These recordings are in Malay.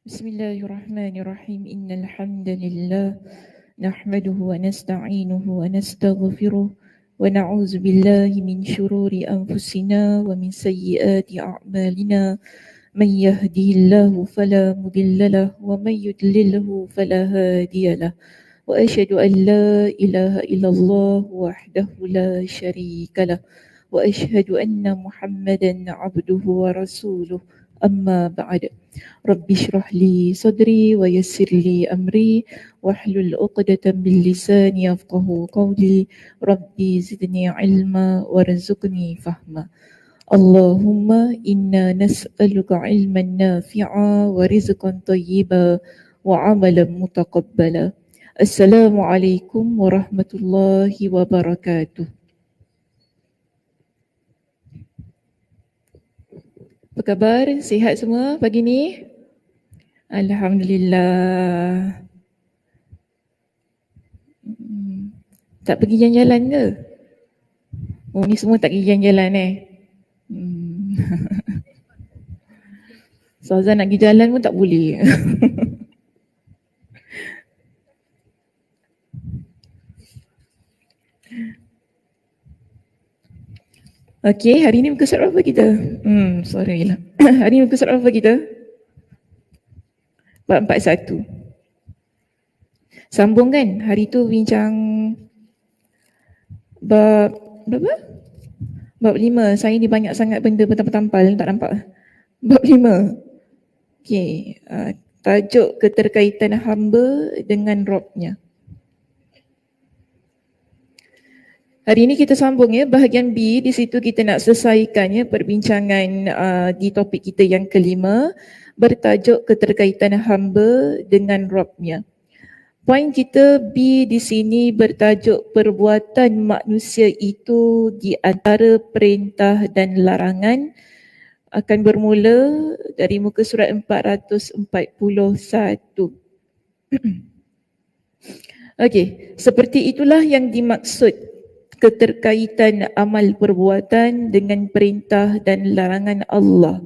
Bismillahirrahmanirrahim. Innal hamdalillah nahmaduhu wa nasta'inuhu wa nastaghfiruh wa na'udzu billahi min shururi anfusina wa min sayyiati a'malina. Man yahdihillahu fala mudilla lahu wa man yudlilhu fala hadiya lahu. Wa asyhadu an la ilaha illallah wahdahu la syarika lahu wa asyhadu anna Muhammadan 'abduhu wa rasuluh. Amma ba'd. Rabbi shrah li sadri wa yassir li amri wahlul 'uqdatam min lisani yafqahu qawli. Rabbi zidni ilma warzuqni fahma. Allahumma inna nas'aluka ilman nafi'a wa rizqan tayyiba wa amalan mutaqabbala. Assalamualaikum warahmatullahi wabarakatuh. Apa khabar? Sihat semua pagi ni? Alhamdulillah. Tak pergi jalan-jalan ke? Oh, ni semua tak pergi jalan-jalan Sazan nak pergi jalan pun tak boleh. Okey, hari ni muka surat apa kita? Sorry lah. Hari ni muka surat apa kita? Bab 41. Sambung kan? Hari tu bincang bab berapa? Bab 5. Saya ni banyak sangat benda bertampal-tampal, tak nampak. Bab 5. Okey, tajuk keterkaitan hamba dengan Rabb-Nya. Hari ini kita sambung bahagian B. Di situ kita nak selesaikan perbincangan di topik kita yang kelima, bertajuk keterkaitan hamba dengan Rabb-Nya. Poin kita B di sini bertajuk perbuatan manusia itu di antara perintah dan larangan. Akan bermula dari muka surat 441. Okey, seperti itulah yang dimaksud keterkaitan amal perbuatan dengan perintah dan larangan Allah.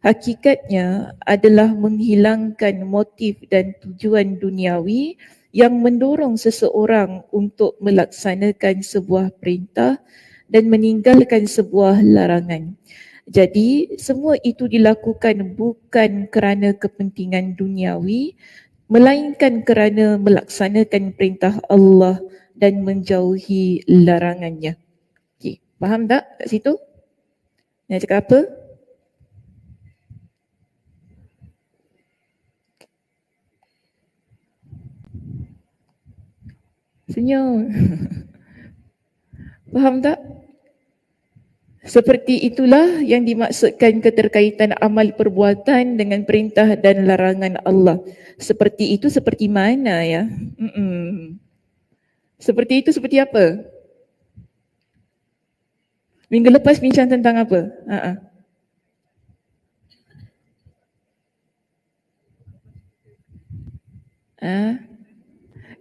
Hakikatnya adalah menghilangkan motif dan tujuan duniawi yang mendorong seseorang untuk melaksanakan sebuah perintah dan meninggalkan sebuah larangan. Jadi semua itu dilakukan bukan kerana kepentingan duniawi, melainkan kerana melaksanakan perintah Allah dan menjauhi larangannya. Okay, faham tak kat situ? Nak cakap apa? Senyum. Faham tak? Seperti itulah yang dimaksudkan keterkaitan amal perbuatan dengan perintah dan larangan Allah. Seperti itu seperti mana ya? Seperti itu seperti apa? Minggu lepas bincang tentang apa?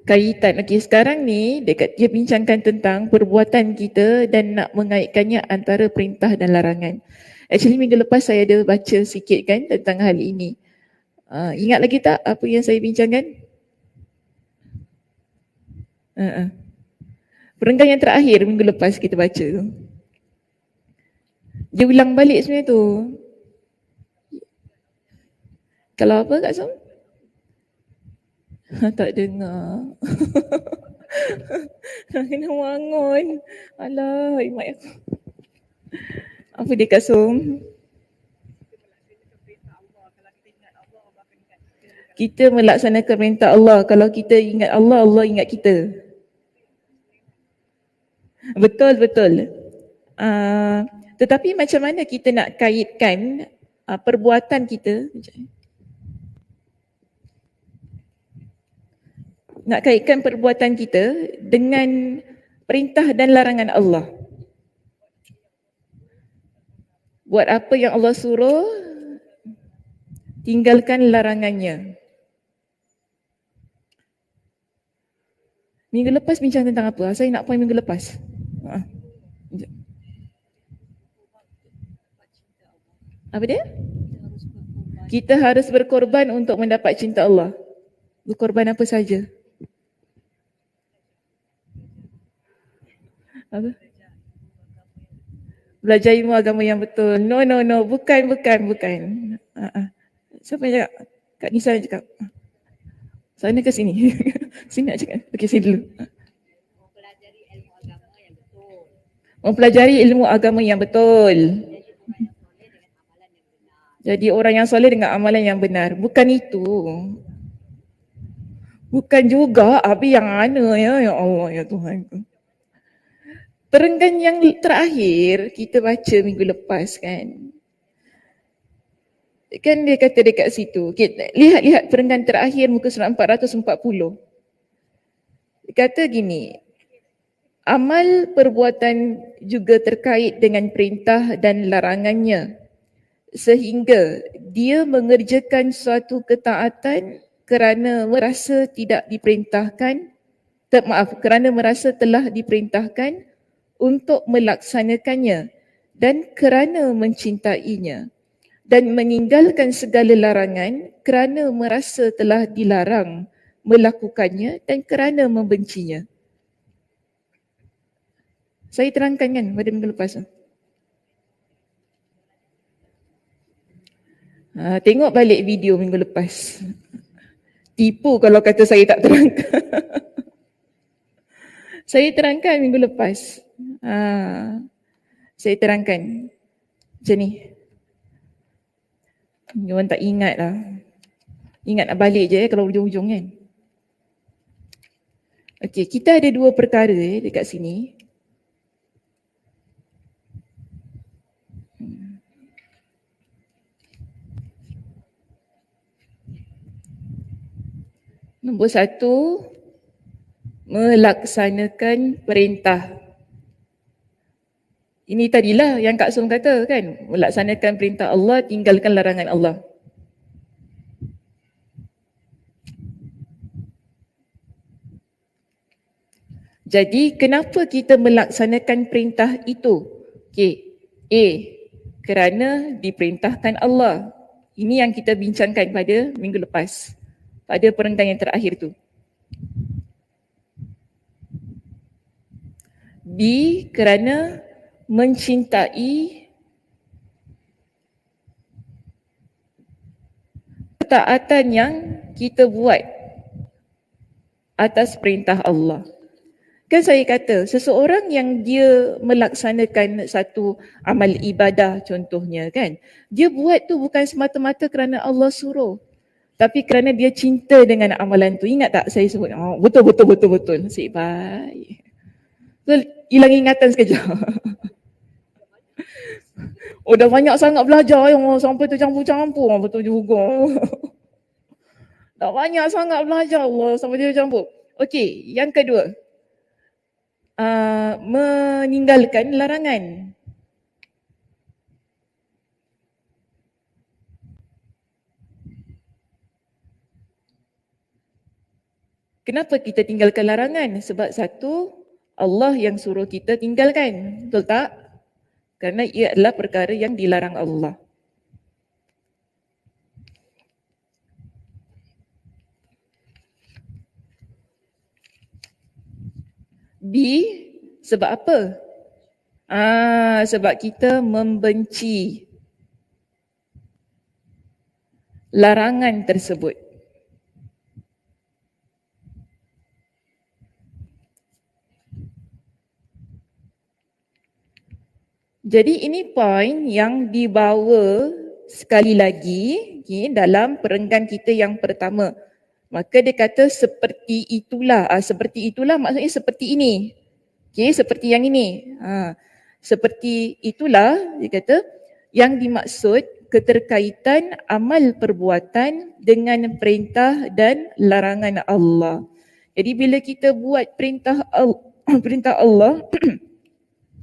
Kaitan. Okey, sekarang ni dia bincangkan tentang perbuatan kita dan nak mengaitkannya antara perintah dan larangan. Actually minggu lepas saya ada baca sikit kan tentang hal ini. Ingat lagi tak apa yang saya bincangkan? Perenggan yang terakhir minggu lepas kita baca tu. Dia ulang balik sebenarnya tu. Kalau apa Kak Som? Tak dengar. Kena bangun. Alah, imat aku. Apa dia Kak Som? Kita melaksanakan perintah Allah. Kalau kita ingat Allah, Allah ingat kita. Betul. Tetapi macam mana kita nak kaitkan perbuatan kita? Nak kaitkan perbuatan kita dengan perintah dan larangan Allah. Buat apa yang Allah suruh, tinggalkan larangannya. Minggu lepas bincang tentang apa? Saya nak poin minggu lepas. Apa dia? Kita harus berkorban untuk mendapat cinta Allah. Berkorban apa saja? Apa? Belajar ilmu agama yang betul. No, bukan. Siapa yang cakap? Kak Nisa yang cakap. Sana ke sini? Sini nak cakap. Okey, sini dulu. Mempelajari ilmu agama yang betul. Jadi orang yang soleh dengan amalan yang benar. Bukan itu. Bukan juga. Habis yang mana ya? Ya Allah, ya Tuhan. Perenggan yang terakhir kita baca minggu lepas kan. Kan dia kata dekat situ. Lihat perenggan terakhir muka surat 440. Dia kata gini. Amal perbuatan juga terkait dengan perintah dan larangannya. Sehingga dia mengerjakan suatu ketaatan kerana merasa tidak diperintahkan, kerana merasa telah diperintahkan untuk melaksanakannya dan kerana mencintainya, dan meninggalkan segala larangan kerana merasa telah dilarang melakukannya dan kerana membencinya. Saya terangkan kan pada minggu lepas. Tengok balik video minggu lepas. Tipu kalau kata saya tak terangkan. Saya terangkan minggu lepas. Saya terangkan. Macam ni. Orang tak ingat lah. Ingat nak balik je kalau ujung-ujung kan. Okey, kita ada dua perkara dekat sini. Nombor 1, melaksanakan perintah. Ini tadilah yang Kak Som kata kan, melaksanakan perintah Allah, tinggalkan larangan Allah. Jadi kenapa kita melaksanakan perintah itu? Okey, A, kerana diperintahkan Allah. Ini yang kita bincangkan pada minggu lepas, pada perenggan yang terakhir tu. B, kerana mencintai ketaatan yang kita buat atas perintah Allah. Kan saya kata, seseorang yang dia melaksanakan satu amal ibadah contohnya kan, dia buat tu bukan semata-mata kerana Allah suruh, tapi kerana dia cinta dengan amalan tu. Ingat tak saya sebut? Betul. Nasib baik. So, hilang ingatan sekejap. Dah banyak sangat belajar yang sampai tercampur-campur. Betul juga. Dah banyak sangat belajar Allah sampai tercampur. Okey, yang kedua. Meninggalkan larangan. Kenapa kita tinggalkan larangan? Sebab satu, Allah yang suruh kita tinggalkan. Betul tak? Kerana ia adalah perkara yang dilarang Allah. B, sebab apa? Sebab kita membenci larangan tersebut. Jadi ini poin yang dibawa sekali lagi dalam perenggan kita yang pertama. Maka dia kata seperti itulah. Seperti itulah maksudnya seperti ini. Seperti yang ini. Seperti itulah dia kata yang dimaksud keterkaitan amal perbuatan dengan perintah dan larangan Allah. Jadi bila kita buat perintah Allah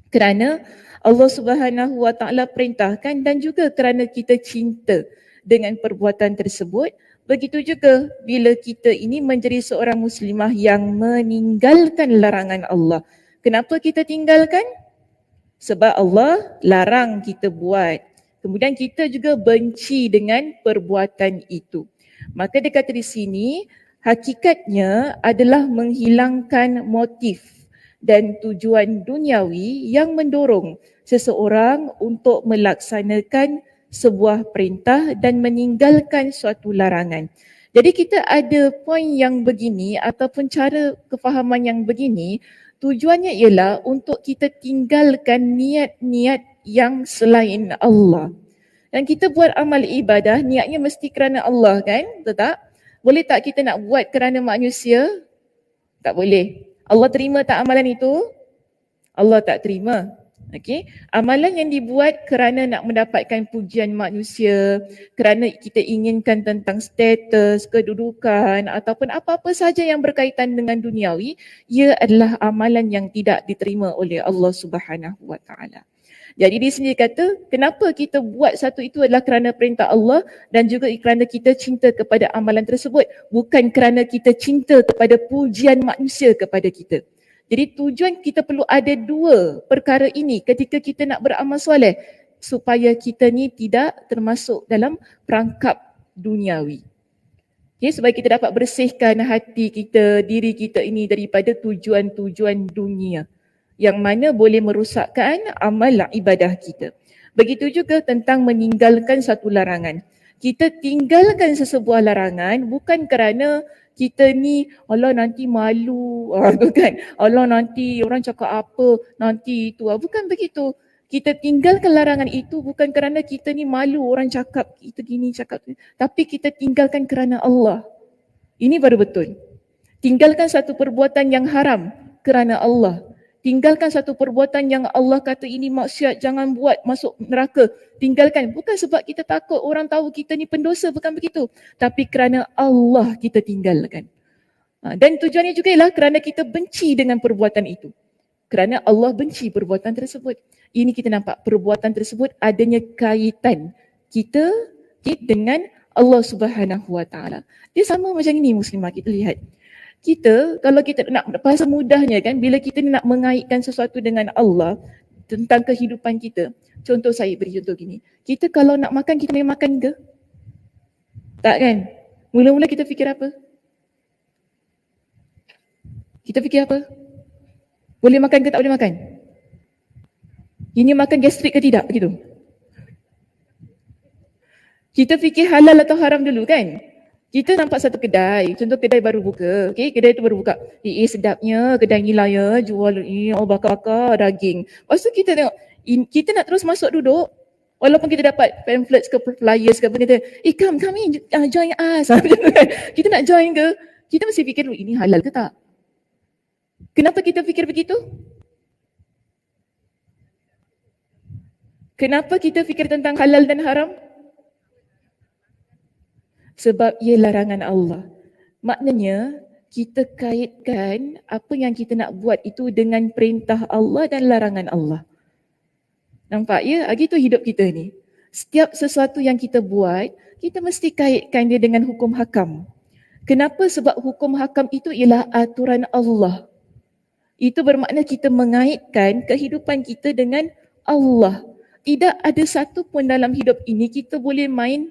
kerana Allah Subhanahu Wa Taala perintahkan dan juga kerana kita cinta dengan perbuatan tersebut, begitu juga bila kita ini menjadi seorang muslimah yang meninggalkan larangan Allah. Kenapa kita tinggalkan? Sebab Allah larang kita buat. Kemudian kita juga benci dengan perbuatan itu. Maka dia kata di sini, hakikatnya adalah menghilangkan motif dan tujuan duniawi yang mendorong seseorang untuk melaksanakan sebuah perintah dan meninggalkan suatu larangan. Jadi kita ada poin yang begini ataupun cara kefahaman yang begini, tujuannya ialah untuk kita tinggalkan niat-niat yang selain Allah. Dan kita buat amal ibadah, niatnya mesti kerana Allah kan? Betul tak? Boleh tak kita nak buat kerana manusia? Tak boleh. Allah terima tak amalan itu? Allah tak terima. Okey, amalan yang dibuat kerana nak mendapatkan pujian manusia, kerana kita inginkan tentang status, kedudukan ataupun apa-apa saja yang berkaitan dengan duniawi, ia adalah amalan yang tidak diterima oleh Allah Subhanahu Wa Taala. Jadi di sini kata, kenapa kita buat satu itu adalah kerana perintah Allah dan juga kerana kita cinta kepada amalan tersebut, bukan kerana kita cinta kepada pujian manusia kepada kita. Jadi tujuan kita perlu ada dua perkara ini ketika kita nak beramal soleh, supaya kita ni tidak termasuk dalam perangkap duniawi. Okay, supaya kita dapat bersihkan hati kita, diri kita ini daripada tujuan-tujuan dunia yang mana boleh merosakkan amal ibadah kita. Begitu juga tentang meninggalkan satu larangan. Kita tinggalkan sesebuah larangan bukan kerana kita ni Allah nanti malu, tu kan. Allah nanti orang cakap apa, nanti itu. Bukan begitu. Kita tinggalkan larangan itu bukan kerana kita ni malu orang cakap kita gini, cakap tu. Tapi kita tinggalkan kerana Allah. Ini baru betul. Tinggalkan satu perbuatan yang haram kerana Allah. Tinggalkan satu perbuatan yang Allah kata ini maksiat, jangan buat, masuk neraka. Tinggalkan. Bukan sebab kita takut orang tahu kita ni pendosa, bukan begitu. Tapi kerana Allah kita tinggalkan. Dan tujuannya juga ialah kerana kita benci dengan perbuatan itu. Kerana Allah benci perbuatan tersebut. Ini kita nampak perbuatan tersebut adanya kaitan kita dengan Allah Subhanahu Wa Taala. Dia sama macam ini muslimah, kita lihat. Kita kalau kita nak bahasa mudahnya kan, bila kita nak mengaitkan sesuatu dengan Allah tentang kehidupan kita. Contoh saya beri contoh gini. Kita kalau nak makan, kita boleh makan ke? Tak kan? Mula-mula kita fikir apa? Kita fikir apa? Boleh makan ke tak boleh makan? Ini makan gastrik ke tidak? Begitu. Kita fikir halal atau haram dulu kan? Kita nampak satu kedai, contoh kedai baru buka, okay? Kedai tu baru buka. Sedapnya kedai ni lah ya, jual bakar-bakar daging. Lepas tu kita tengok, kita nak terus masuk duduk, walaupun kita dapat pamphlets ke flyers ke apa, kita come in, join us. Kita nak join ke? Kita mesti fikir dulu, ini halal ke tak? Kenapa kita fikir begitu? Kenapa kita fikir tentang halal dan haram? Sebab ia larangan Allah. Maknanya kita kaitkan apa yang kita nak buat itu dengan perintah Allah dan larangan Allah. Nampak ya? Gitu hidup kita ni. Setiap sesuatu yang kita buat, kita mesti kaitkan dia dengan hukum hakam. Kenapa? Sebab hukum hakam itu ialah aturan Allah. Itu bermakna kita mengaitkan kehidupan kita dengan Allah. Tidak ada satu pun dalam hidup ini kita boleh main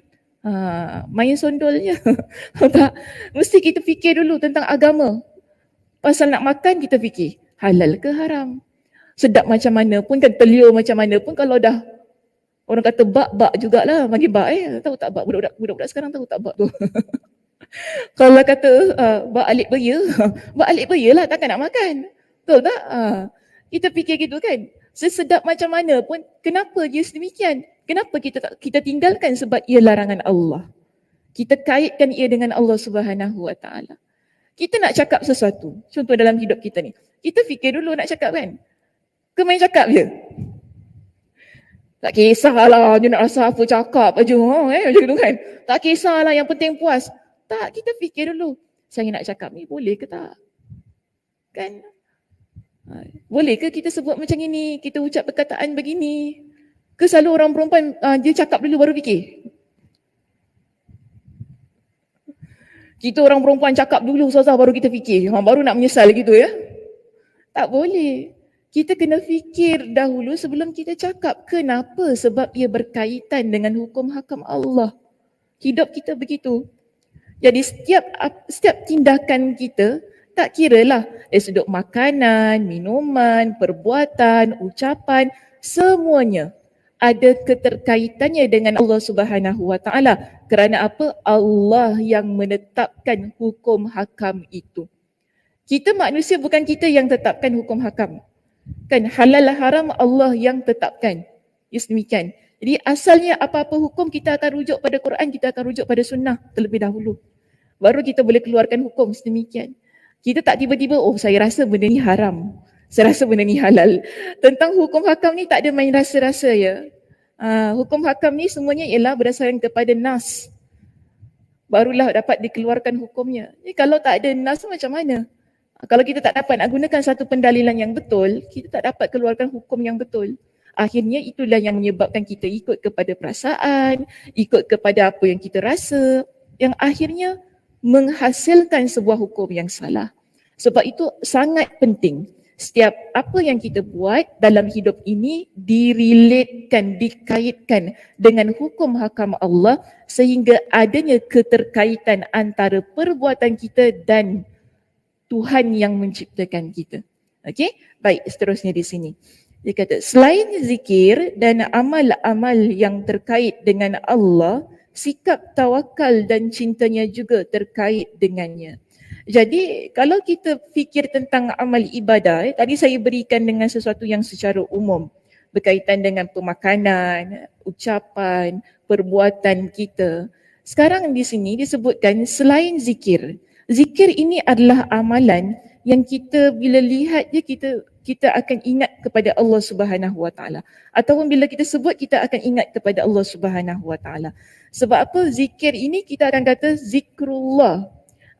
sondolnya. Tak. Mesti kita fikir dulu tentang agama. Pasal nak makan kita fikir halal ke haram. Sedap macam mana pun kan, telur macam mana pun, kalau dah orang kata bak jugalah, bagi bak tahu tak bak, budak-budak sekarang tahu tak bak tu. Kalau kata bak alik beria, bak alik beria lah, takkan nak makan. Betul tak? Kita fikir gitu kan. Sesedap macam mana pun, kenapa dia sedemikian? Kenapa kita tinggalkan? Sebab ia larangan Allah. Kita kaitkan ia dengan Allah Subhanahu Wa Taala. Kita nak cakap sesuatu, contoh dalam hidup kita ni. Kita fikir dulu nak cakap kan? Ke main cakap je? Tak kisahlah, dia nak rasa apa cakap aja, macam tu kan? Tak kisahlah, yang penting puas. Tak, kita fikir dulu. Saya nak cakap ni boleh ke tak? Kan? Boleh ke kita sebut macam ini, kita ucap perkataan begini? Ke selalu orang perempuan dia cakap dulu baru fikir? Kita orang perempuan cakap dulu Ustazah baru kita fikir, baru nak menyesal gitu ya? Tak boleh. Kita kena fikir dahulu sebelum kita cakap. Kenapa? Sebab ia berkaitan dengan hukum hakam Allah. Hidup kita begitu. Jadi setiap tindakan kita, tak kiralah dari sudut makanan, minuman, perbuatan, ucapan, semuanya ada keterkaitannya dengan Allah Subhanahu Wa Taala. Kerana apa? Allah yang menetapkan hukum hakam itu. Kita manusia, bukan kita yang tetapkan hukum hakam. Kan halal haram Allah yang tetapkan. Yes, demikian. Jadi asalnya apa-apa hukum kita akan rujuk pada Quran, kita akan rujuk pada sunnah terlebih dahulu. Baru kita boleh keluarkan hukum sedemikian. Kita tak tiba-tiba, oh saya rasa benda ni haram, saya rasa benda ni halal. Tentang hukum hakam ni tak ada main rasa-rasa ya. Hukum hakam ni semuanya ialah berdasarkan kepada nas. Barulah dapat dikeluarkan hukumnya. Jadi kalau tak ada nas macam mana? Kalau kita tak dapat nak gunakan satu pendalilan yang betul, kita tak dapat keluarkan hukum yang betul. Akhirnya itulah yang menyebabkan kita ikut kepada perasaan, ikut kepada apa yang kita rasa, yang akhirnya menghasilkan sebuah hukum yang salah. Sebab itu sangat penting setiap apa yang kita buat dalam hidup ini direlatekan, dikaitkan dengan hukum hakam Allah sehingga adanya keterkaitan antara perbuatan kita dan Tuhan yang menciptakan kita. Okey, baik, seterusnya di sini. Dia kata, selain zikir dan amal-amal yang terkait dengan Allah, sikap tawakal dan cintanya juga terkait dengannya. Jadi kalau kita fikir tentang amal ibadah, tadi saya berikan dengan sesuatu yang secara umum berkaitan dengan pemakanan, ucapan, perbuatan kita. Sekarang di sini disebutkan selain zikir. Zikir ini adalah amalan yang kita bila lihat dia kita akan ingat kepada Allah Subhanahu Wa Taala. Ataupun bila kita sebut kita akan ingat kepada Allah Subhanahu Wa Taala. Sebab apa? Zikir ini kita akan kata zikrullah.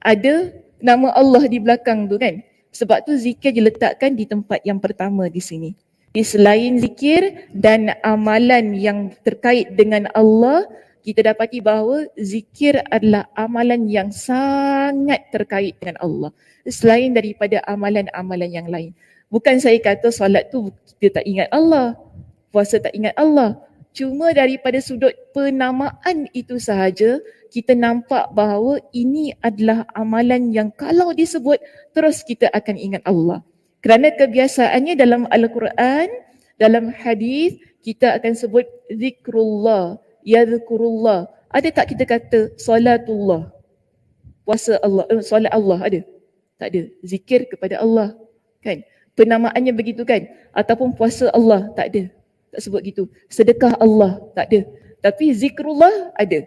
Ada nama Allah di belakang tu kan. Sebab tu zikir diletakkan di tempat yang pertama di sini. Di selain zikir dan amalan yang terkait dengan Allah, kita dapati bahawa zikir adalah amalan yang sangat terkait dengan Allah. Selain daripada amalan-amalan yang lain. Bukan saya kata solat tu kita tak ingat Allah, puasa tak ingat Allah. Cuma daripada sudut penamaan itu sahaja, kita nampak bahawa ini adalah amalan yang kalau disebut, terus kita akan ingat Allah. Kerana kebiasaannya dalam Al-Quran, dalam hadis, kita akan sebut zikrullah, yadhkurullah. Ada tak kita kata salatullah, puasa Allah, solat Allah, ada? Tak ada. Zikir kepada Allah, kan? Penamaannya begitu kan? Ataupun puasa Allah, tak ada. Tak sebut gitu. Sedekah Allah, tak ada. Tapi zikrullah ada.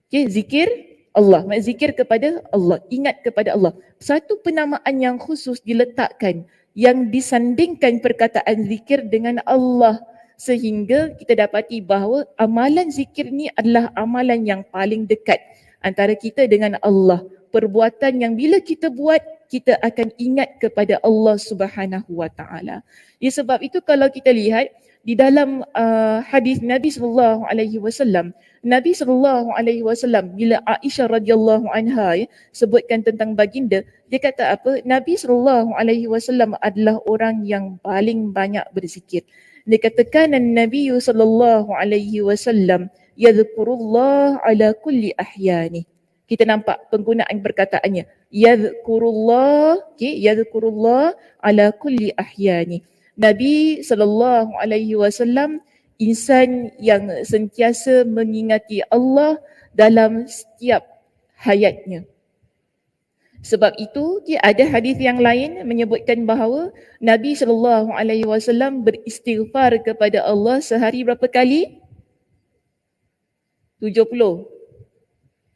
Okay, zikir Allah, maksud zikir kepada Allah, ingat kepada Allah. Satu penamaan yang khusus diletakkan yang disandingkan perkataan zikir dengan Allah sehingga kita dapati bahawa amalan zikir ni adalah amalan yang paling dekat antara kita dengan Allah. Perbuatan yang bila kita buat, kita akan ingat kepada Allah Subhanahu Wa Taala. Ya, sebab itu kalau kita lihat di dalam hadis Nabi sallallahu alaihi wasallam, Nabi sallallahu alaihi wasallam bila Aisyah radhiyallahu anha sebutkan tentang baginda, dia kata apa? Nabi sallallahu alaihi wasallam adalah orang yang paling banyak berzikir. Dia katakan Nabi sallallahu alaihi wasallam yadhkurullah ala kulli ahyani. Kita nampak penggunaan perkataannya. Yadhkurullah, okay, yadhkurullah ala kulli ahyani. Nabi sallallahu alaihi wasallam insan yang sentiasa mengingati Allah dalam setiap hayatnya. Sebab itu ada hadis yang lain menyebutkan bahawa Nabi sallallahu alaihi wasallam beristighfar kepada Allah sehari berapa kali? 70,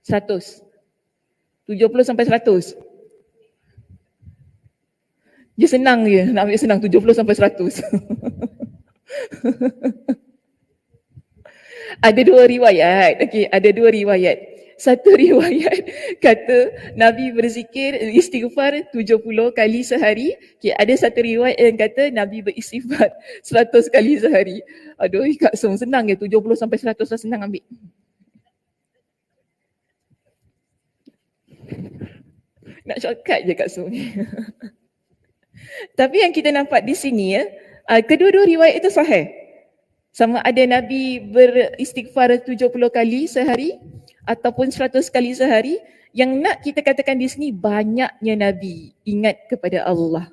100. 70 sampai 100. Dia senang je, nak ambil senang 70 sampai 100. Ada dua riwayat. Okey, ada dua riwayat. Satu riwayat kata Nabi berzikir istighfar 70 kali sehari. Okey, ada satu riwayat yang kata Nabi beristighfar 100 kali sehari. Aduh, Kak Song senang je 70 sampai 100 lah, senang ambil. Nak shortcut je Kak Song. Tapi yang kita nampak di sini ya, Kedua-dua riwayat itu sahih. Sama ada Nabi beristighfar 70 kali sehari ataupun 100 kali sehari. Yang nak kita katakan di sini, banyaknya Nabi ingat kepada Allah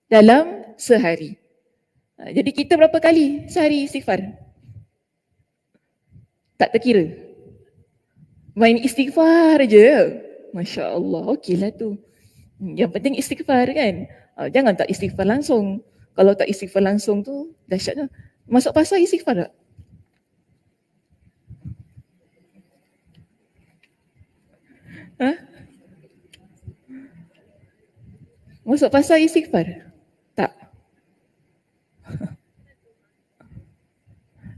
dalam sehari. Jadi kita berapa kali sehari istighfar? Tak terkira. Main istighfar je. Masya Allah, okeylah tu. Yang penting istighfar kan. Jangan tak istighfar langsung. Kalau tak istighfar langsung tu, dahsyatnya. Masuk pasar istighfar tak? Ha? Masuk pasar istighfar? Tak.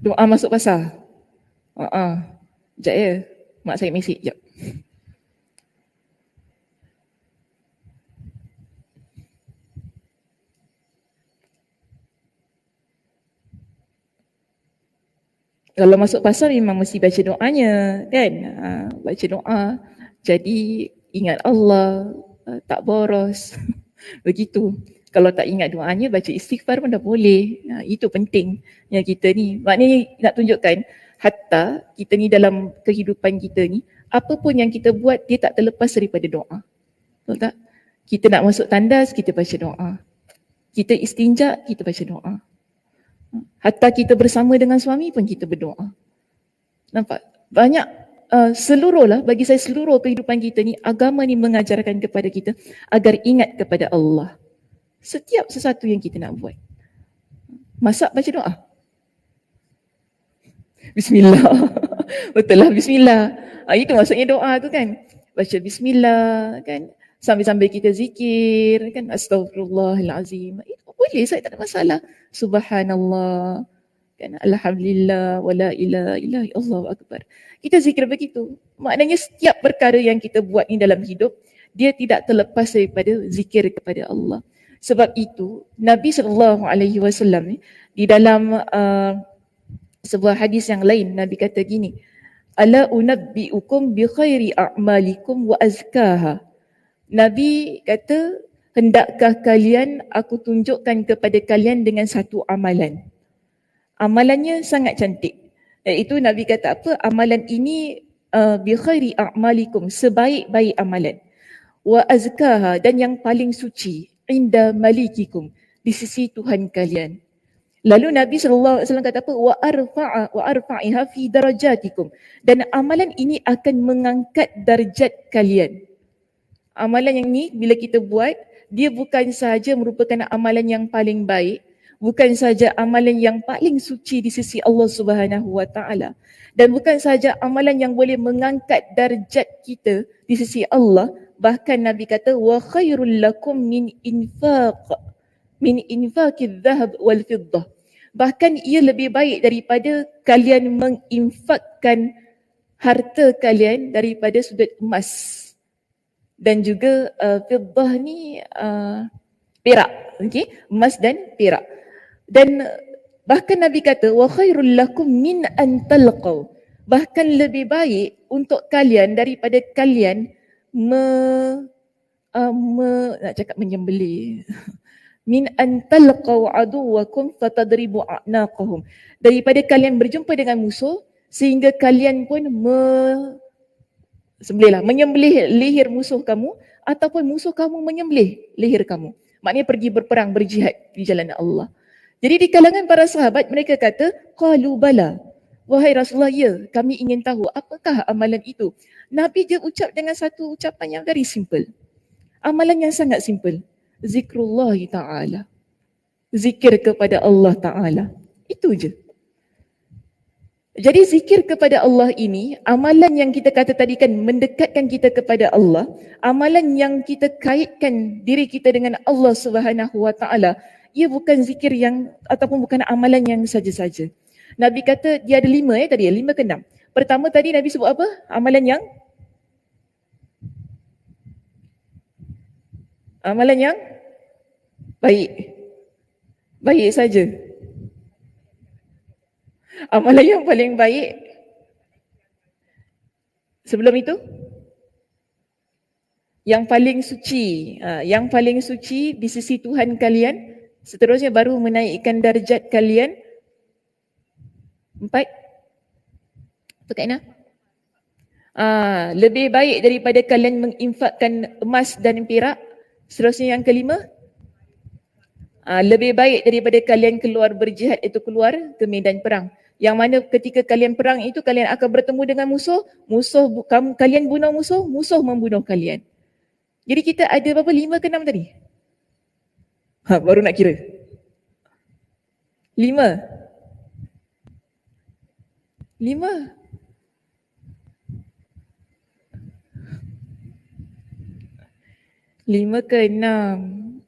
Doa masuk pasar? Sekejap ya. Mak saya mesej, sekejap. Kalau masuk pasar memang mesti baca doanya kan. Baca doa. Jadi ingat Allah, tak boros. Begitu. Kalau tak ingat doanya, baca istighfar pun dah boleh. Itu penting yang kita ni. Maknanya nak tunjukkan, hatta kita ni dalam kehidupan kita ni, apa pun yang kita buat, dia tak terlepas daripada doa. Betul tak? Kita nak masuk tandas, kita baca doa. Kita istinja, kita baca doa. Hatta kita bersama dengan suami pun kita berdoa. Nampak? Banyak bagi saya seluruh kehidupan kita ni, agama ni mengajarkan kepada kita agar ingat kepada Allah. Setiap sesuatu yang kita nak buat. Masak, baca doa. Bismillah. Betul lah, bismillah. Itu maksudnya doa tu kan. Baca bismillah kan. Sambil-sambil kita zikir kan. Astaghfirullahalazim. Boleh, saya tak ada masalah. Subhanallah. Kan, alhamdulillah wala ilaha illallah, Allahu akbar. Kita zikir begitu. Maknanya setiap perkara yang kita buat ni dalam hidup, dia tidak terlepas daripada zikir kepada Allah. Sebab itu Nabi SAW di dalam sebuah hadis yang lain, Nabi kata gini, ala unabbiukum bi khairi a'malikum wa azkaha. Nabi kata, hendakkah kalian aku tunjukkan kepada kalian dengan satu amalan. Amalannya sangat cantik. Iaitu Nabi kata apa? Amalan ini bi khairi a'malikum, sebaik-baik amalan. Wa azkaha, dan yang paling suci, inda malikikum, di sisi Tuhan kalian. Lalu Nabi SAW kata apa? Wa arfa'iha fi darajatikum, dan amalan ini akan mengangkat darjat kalian. Amalan yang ni bila kita buat, dia bukan sahaja merupakan amalan yang paling baik, bukan saja amalan yang paling suci di sisi Allah Subhanahu Wa Taala, dan bukan saja amalan yang boleh mengangkat darjat kita di sisi Allah, bahkan Nabi kata wa khairul lakum min infaqidh dhahab wal fiddah. Bahkan ia lebih baik daripada kalian menginfakkan harta kalian daripada sudut emas dan juga fiddah ni perak, okey, emas dan perak. Dan bahkan Nabi kata wa khairul lakum min an talqaw, bahkan lebih baik untuk kalian daripada kalian nak cakap menyembelih min an talqaw aduwakum fatadribu a'naqahum, daripada kalian berjumpa dengan musuh sehingga kalian pun menyembelih leher musuh kamu, ataupun musuh kamu menyembelih leher kamu. Maknanya pergi berperang, berjihad di jalan Allah. Jadi di kalangan para sahabat, mereka kata, qalu bala, wahai Rasulullah, ya, kami ingin tahu apakah amalan itu. Nabi je ucap dengan satu ucapan yang very simple. Amalan yang sangat simple. Zikrullah ta'ala. Zikir kepada Allah Ta'ala. Itu je. Jadi zikir kepada Allah ini, amalan yang kita kata tadi kan mendekatkan kita kepada Allah, amalan yang kita kaitkan diri kita dengan Allah Subhanahu Wa Taala, ia bukan zikir yang ataupun bukan amalan yang saja-saja. Nabi kata dia ada 5 tadi, 5 ke 6. Pertama tadi Nabi sebut apa? Amalan yang baik. Baik saja. Amalan yang paling baik. Sebelum itu? Yang paling suci. Yang paling suci di sisi Tuhan kalian, Seterusnya baru menaikkan darjat kalian 4. Apa Kak Ina? Lebih baik daripada kalian menginfakkan emas dan perak. Seterusnya yang kelima, lebih baik daripada kalian keluar berjihad, itu keluar ke medan perang. Yang mana ketika kalian perang itu kalian akan bertemu dengan musuh, kalian bunuh musuh, musuh membunuh kalian. Jadi kita ada berapa? 5 ke 6 tadi? Baru nak kira. 5. 5. 5 ke 6.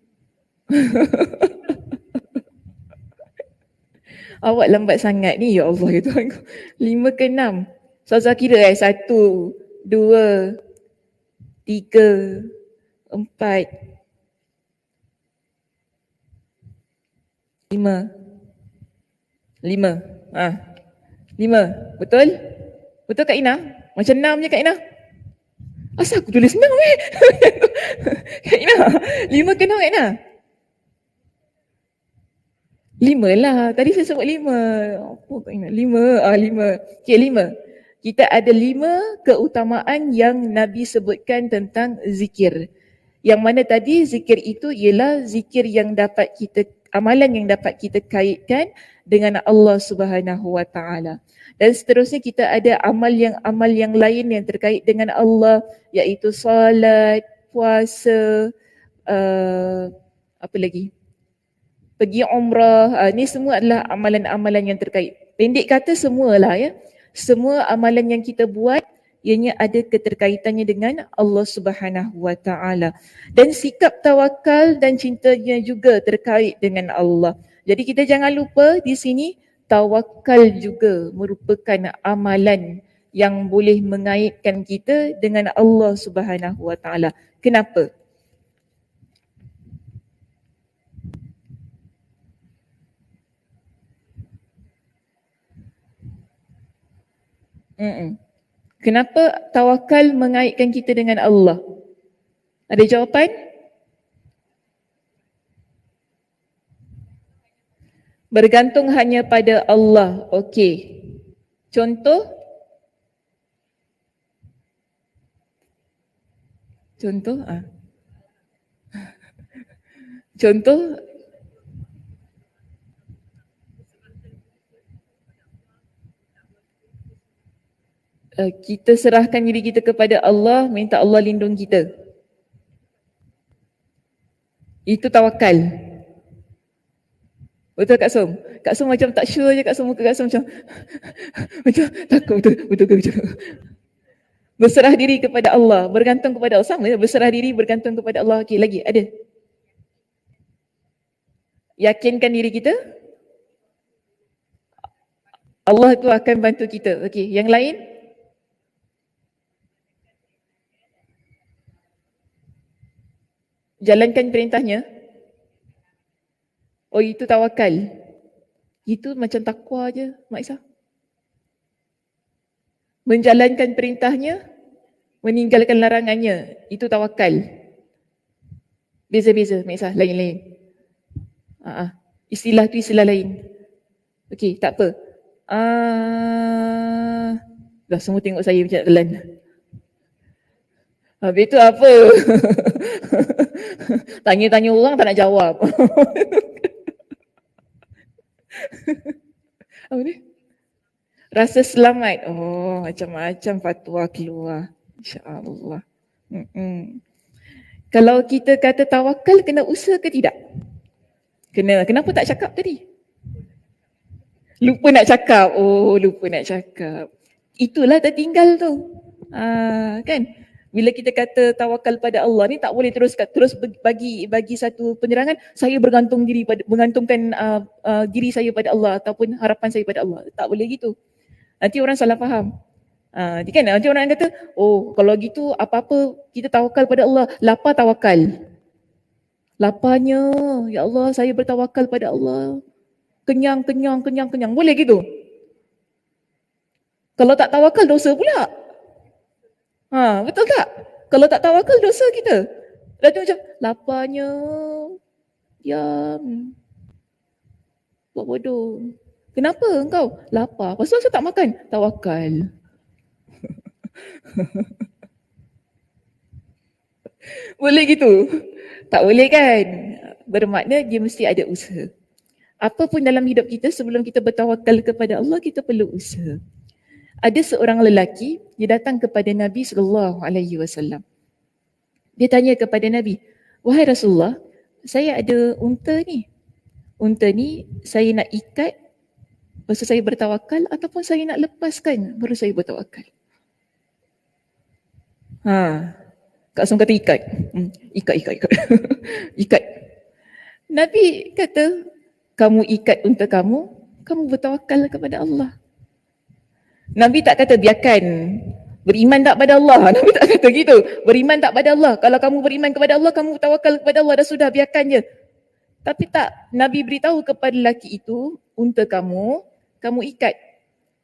Awak lambat sangat ni, ya Allah ya Tuhan. 5 ke 6. Saya kira 1, 2, 3, 4, 5. 5. 5. Betul? Betul Kak Ina? Macam 6 je Kak Ina? Asal aku tulis 6 Kak Ina, 5 ke 6 Kak Ina? 5 lah. Tadi saya sebut 5. Apa Kak Ina? 5. 5. Okay, 5. Kita ada 5 keutamaan yang Nabi sebutkan tentang zikir. Yang mana tadi zikir itu ialah zikir yang dapat kita, amalan yang dapat kita kaitkan dengan Allah Subhanahu Wa Taala. Dan seterusnya kita ada amal yang lain yang terkait dengan Allah, iaitu solat, puasa, apa lagi? Pergi umrah. Ni semua adalah amalan-amalan yang terkait. Pendek kata semualah ya. Semua amalan yang kita buat ianya ada keterkaitannya dengan Allah Subhanahu Wa Taala. Dan sikap tawakal dan cintanya juga terkait dengan Allah. Jadi kita jangan lupa di sini tawakal juga merupakan amalan yang boleh mengaitkan kita dengan Allah Subhanahu Wa Taala. Kenapa? Kenapa tawakal mengaitkan kita dengan Allah? Ada jawapan? Bergantung hanya pada Allah. Okey. Contoh? Contoh? Contoh? Kita serahkan diri kita kepada Allah, minta Allah lindung kita. Itu tawakal. Betul Kak Som? Kak Som macam tak sure je Kak Som, muka Kak Som macam macam takut, betul ke macam berserah diri kepada Allah, bergantung kepada Allah. Sama ya, berserah diri, bergantung kepada Allah. Okey, lagi ada? Yakinkan diri kita Allah tu akan bantu kita. Okey, yang lain? Jalankan perintahnya. Oh, itu tawakal. Itu macam takwa je, Mak Isa. Menjalankan perintahnya, meninggalkan larangannya, itu tawakal. Beza-beza, Mak Isa, lain-lain. Istilah tu istilah lain. Okey, tak apa. Dah semua tengok saya macam telan. Habis tu apa? Tanya-tanya orang tak nak jawab. Apa ni? Rasa selamat. Oh, macam-macam fatwa keluar. InsyaAllah. Kalau kita kata tawakal, kena usaha ke tidak? Kena. Kenapa tak cakap tadi? Lupa nak cakap. Oh, lupa nak cakap. Itulah tertinggal tu. Kan? Bila kita kata tawakal pada Allah ni tak boleh terus bagi satu penerangan saya bergantungkan diri saya pada Allah ataupun harapan saya pada Allah. Tak boleh gitu. Nanti orang salah faham. Kan nanti orang kata, oh kalau gitu apa-apa kita tawakal pada Allah, lapar tawakal. Laparnya, ya Allah saya bertawakal pada Allah. Kenyang. Boleh gitu? Kalau tak tawakal dosa pula. Betul tak? Kalau tak tawakal dosa kita. Dah tu macam laparnya. Diam. Buat bodoh. Kenapa engkau? Lapar. Pasal saya tak makan. Tawakal. Boleh gitu? Tak boleh kan? Bermakna dia mesti ada usaha. Apa pun dalam hidup kita, sebelum kita bertawakal kepada Allah, kita perlu usaha. Ada seorang lelaki, dia datang kepada Nabi SAW. Dia tanya kepada Nabi, wahai Rasulullah, saya ada unta ni. Unta ni saya nak ikat, lepas tu saya bertawakal, ataupun saya nak lepaskan, baru saya bertawakal. Kak Som kata ikat. Ikat. Ikat. Nabi kata, kamu ikat unta kamu, kamu bertawakal kepada Allah. Nabi tak kata biarkan. Beriman tak pada Allah? Nabi tak kata gitu. Beriman tak pada Allah? Kalau kamu beriman kepada Allah, kamu tawakal kepada Allah, dah sudah, biarkan je. Tapi tak, Nabi beritahu kepada lelaki itu, unta kamu, kamu ikat.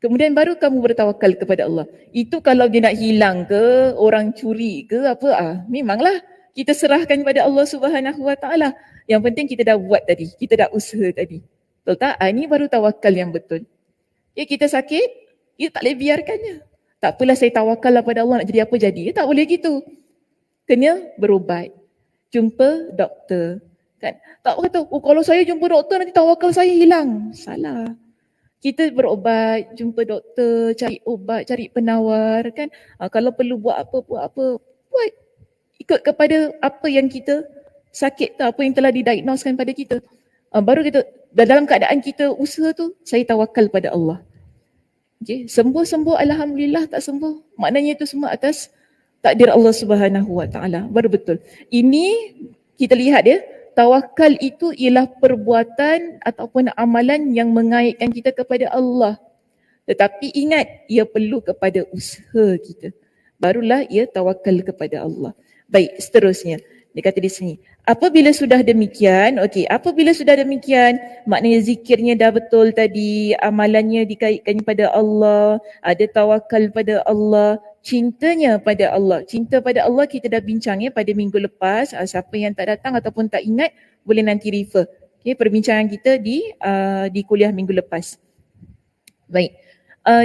Kemudian baru kamu bertawakal kepada Allah. Itu kalau dia nak hilang ke, orang curi ke apa, memanglah kita serahkan kepada Allah Subhanahu Wa Taala. Yang penting kita dah buat tadi, kita dah usaha tadi. Betul tak? Ini baru tawakal yang betul. Ya, kita sakit, kita tak boleh biarkannya. Tak apalah, saya tawakal pada Allah, nak jadi apa jadi. Tak boleh gitu. Kena berubat. Jumpa doktor. Kan? Tak kata, kalau saya jumpa doktor nanti tawakal saya hilang. Salah. Kita berubat, jumpa doktor, cari ubat, cari penawar. Kan? Kalau perlu buat apa. Buat. Ikut kepada apa yang kita sakit, apa yang telah didiagnoskan pada kita. Baru kita, dalam keadaan kita usaha tu, saya tawakal pada Allah. Okay. Sembuh, alhamdulillah. Tak sembuh, maknanya itu semua atas takdir Allah Subhanahu Wa Taala. Baru betul. Ini kita lihat ya, tawakal itu ialah perbuatan ataupun amalan yang mengaitkan kita kepada Allah. Tetapi ingat, ia perlu kepada usaha kita. Barulah ia tawakal kepada Allah. Baik, seterusnya. Dia kata di sini, apabila sudah demikian, maknanya zikirnya dah betul tadi, amalannya dikaitkan pada Allah, ada tawakal pada Allah, cintanya pada Allah. Cinta pada Allah kita dah bincang ya pada minggu lepas. Siapa yang tak datang ataupun tak ingat, boleh nanti refer. Okay, perbincangan kita di kuliah minggu lepas. Baik.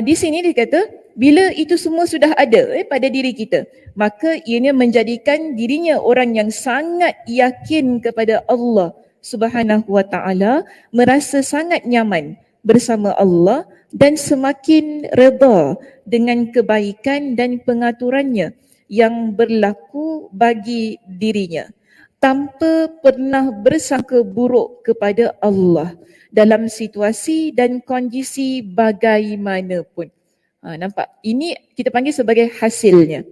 Di sini dia kata, bila itu semua sudah ada pada diri kita, maka ianya menjadikan dirinya orang yang sangat yakin kepada Allah Subhanahu Wa Taala, merasa sangat nyaman bersama Allah dan semakin redha dengan kebaikan dan pengaturannya yang berlaku bagi dirinya, tanpa pernah bersangka buruk kepada Allah dalam situasi dan kondisi bagaimanapun. Nampak? Ini kita panggil sebagai hasilnya.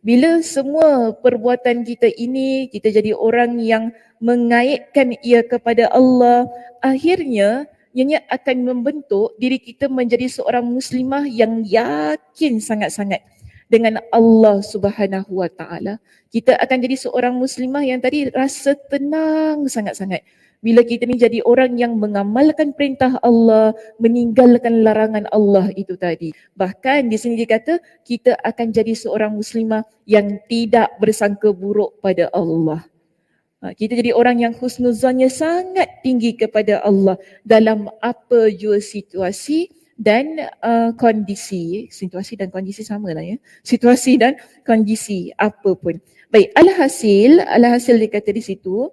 Bila semua perbuatan kita ini, kita jadi orang yang mengaitkan ia kepada Allah, akhirnya ianya akan membentuk diri kita menjadi seorang muslimah yang yakin sangat-sangat dengan Allah Subhanahu Wa Taala. Kita akan jadi seorang muslimah yang tadi rasa tenang sangat-sangat. Bila kita ni jadi orang yang mengamalkan perintah Allah, meninggalkan larangan Allah itu tadi. Bahkan di sini dikata kita akan jadi seorang muslimah yang tidak bersangka buruk pada Allah. Kita jadi orang yang husnuzannya sangat tinggi kepada Allah dalam apa jua situasi dan kondisi. Situasi dan kondisi sama lah ya. Situasi dan kondisi apapun. Baik, alhasil dikata di situ,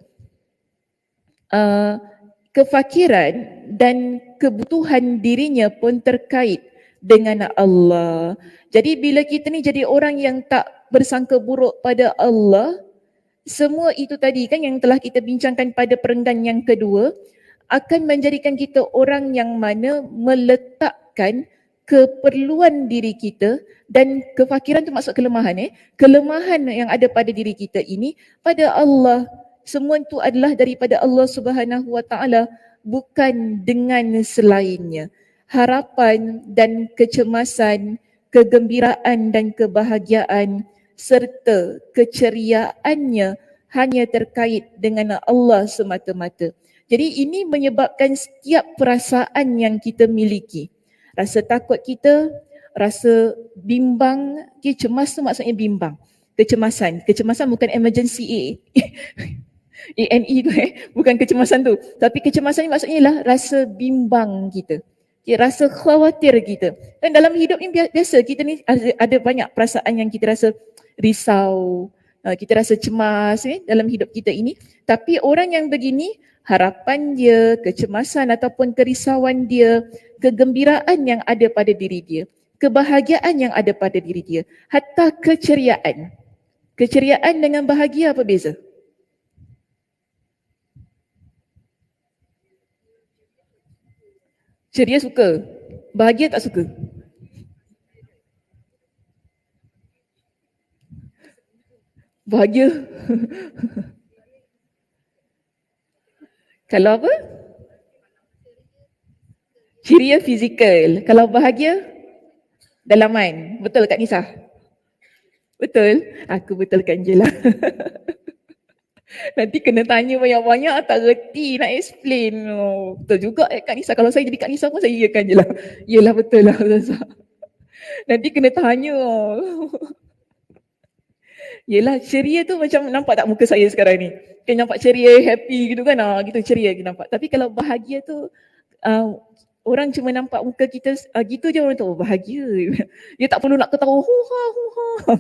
kefakiran dan kebutuhan dirinya pun terkait dengan Allah. Jadi bila kita ni jadi orang yang tak bersangka buruk pada Allah, semua itu tadi kan yang telah kita bincangkan pada perenggan yang kedua, akan menjadikan kita orang yang mana meletakkan keperluan diri kita, dan kefakiran tu maksud kelemahan kelemahan yang ada pada diri kita ini pada Allah. Semua itu adalah daripada Allah Subhanahu Wa Taala, bukan dengan selainnya. Harapan dan kecemasan, kegembiraan dan kebahagiaan serta keceriaannya hanya terkait dengan Allah semata-mata. Jadi ini menyebabkan setiap perasaan yang kita miliki. Rasa takut kita, rasa bimbang, cemas tu maksudnya bimbang. Kecemasan bukan emergency. ANE tu bukan kecemasan tu. Tapi kecemasan ni maksudnya ialah rasa bimbang kita. Rasa khawatir kita. Dan dalam hidup ni biasa kita ni ada banyak perasaan yang kita rasa risau, kita rasa cemas dalam hidup kita ini. Tapi orang yang begini, harapan dia, kecemasan ataupun kerisauan dia, kegembiraan yang ada pada diri dia, kebahagiaan yang ada pada diri dia, hatta keceriaan. Keceriaan dengan bahagia apa beza? Ceria suka, bahagia tak suka. Bahagia. Kalau apa? Ceria fizikal. Kalau bahagia, dalaman. Betul Kak Nisa? Betul? Aku betulkan je lah. Nanti kena tanya banyak-banyak, tak reti nak explain. Oh, betul juga Kak Nisa. Kalau saya jadi Kak Nisa pun saya iakan je lah. Yelah betul lah. Nanti kena tanya. Yelah ceria tu macam nampak tak muka saya sekarang ni? Kan nampak ceria, happy gitu kan? Gitu ceria kita nampak. Tapi kalau bahagia tu, orang cuma nampak muka kita gitu je orang tahu bahagia. Dia tak perlu nak ketawa huha huha.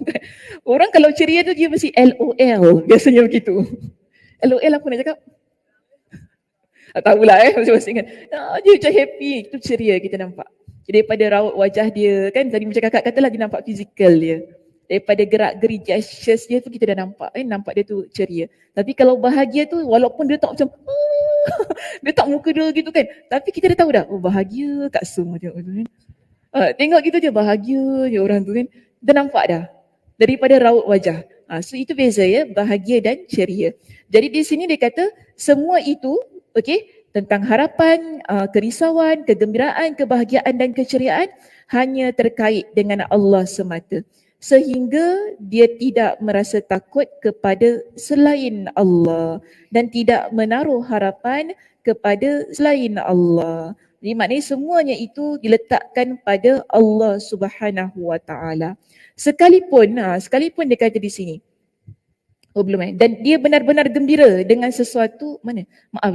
Orang kalau ceria tu dia mesti LOL. Biasanya begitu. LOL apa nak cakap? Tak tahulah masing-masing kan. Dia macam happy, itu ceria kita nampak. Daripada raut wajah dia kan tadi macam kakak katalah dia nampak fizikal dia. Daripada gerak-geri gestures dia tu kita dah nampak nampak dia tu ceria. Tapi kalau bahagia tu walaupun dia tak macam dia tak muka dia gitu kan. Tapi kita dah tahu dah, oh bahagia kat semua tengok tu kan. Tengok gitu je bahagia je orang tu kan. Dah nampak dah daripada raut wajah. So itu beza ya, bahagia dan ceria. Jadi di sini dia kata semua itu tentang harapan, kerisauan, kegembiraan, kebahagiaan dan keceriaan hanya terkait dengan Allah semata. Sehingga dia tidak merasa takut kepada selain Allah dan tidak menaruh harapan kepada selain Allah. Jadi maknanya semuanya itu diletakkan pada Allah Subhanahu Wa Taala. Sekalipun dia kata di sini. Oh belum Dan dia benar-benar gembira dengan sesuatu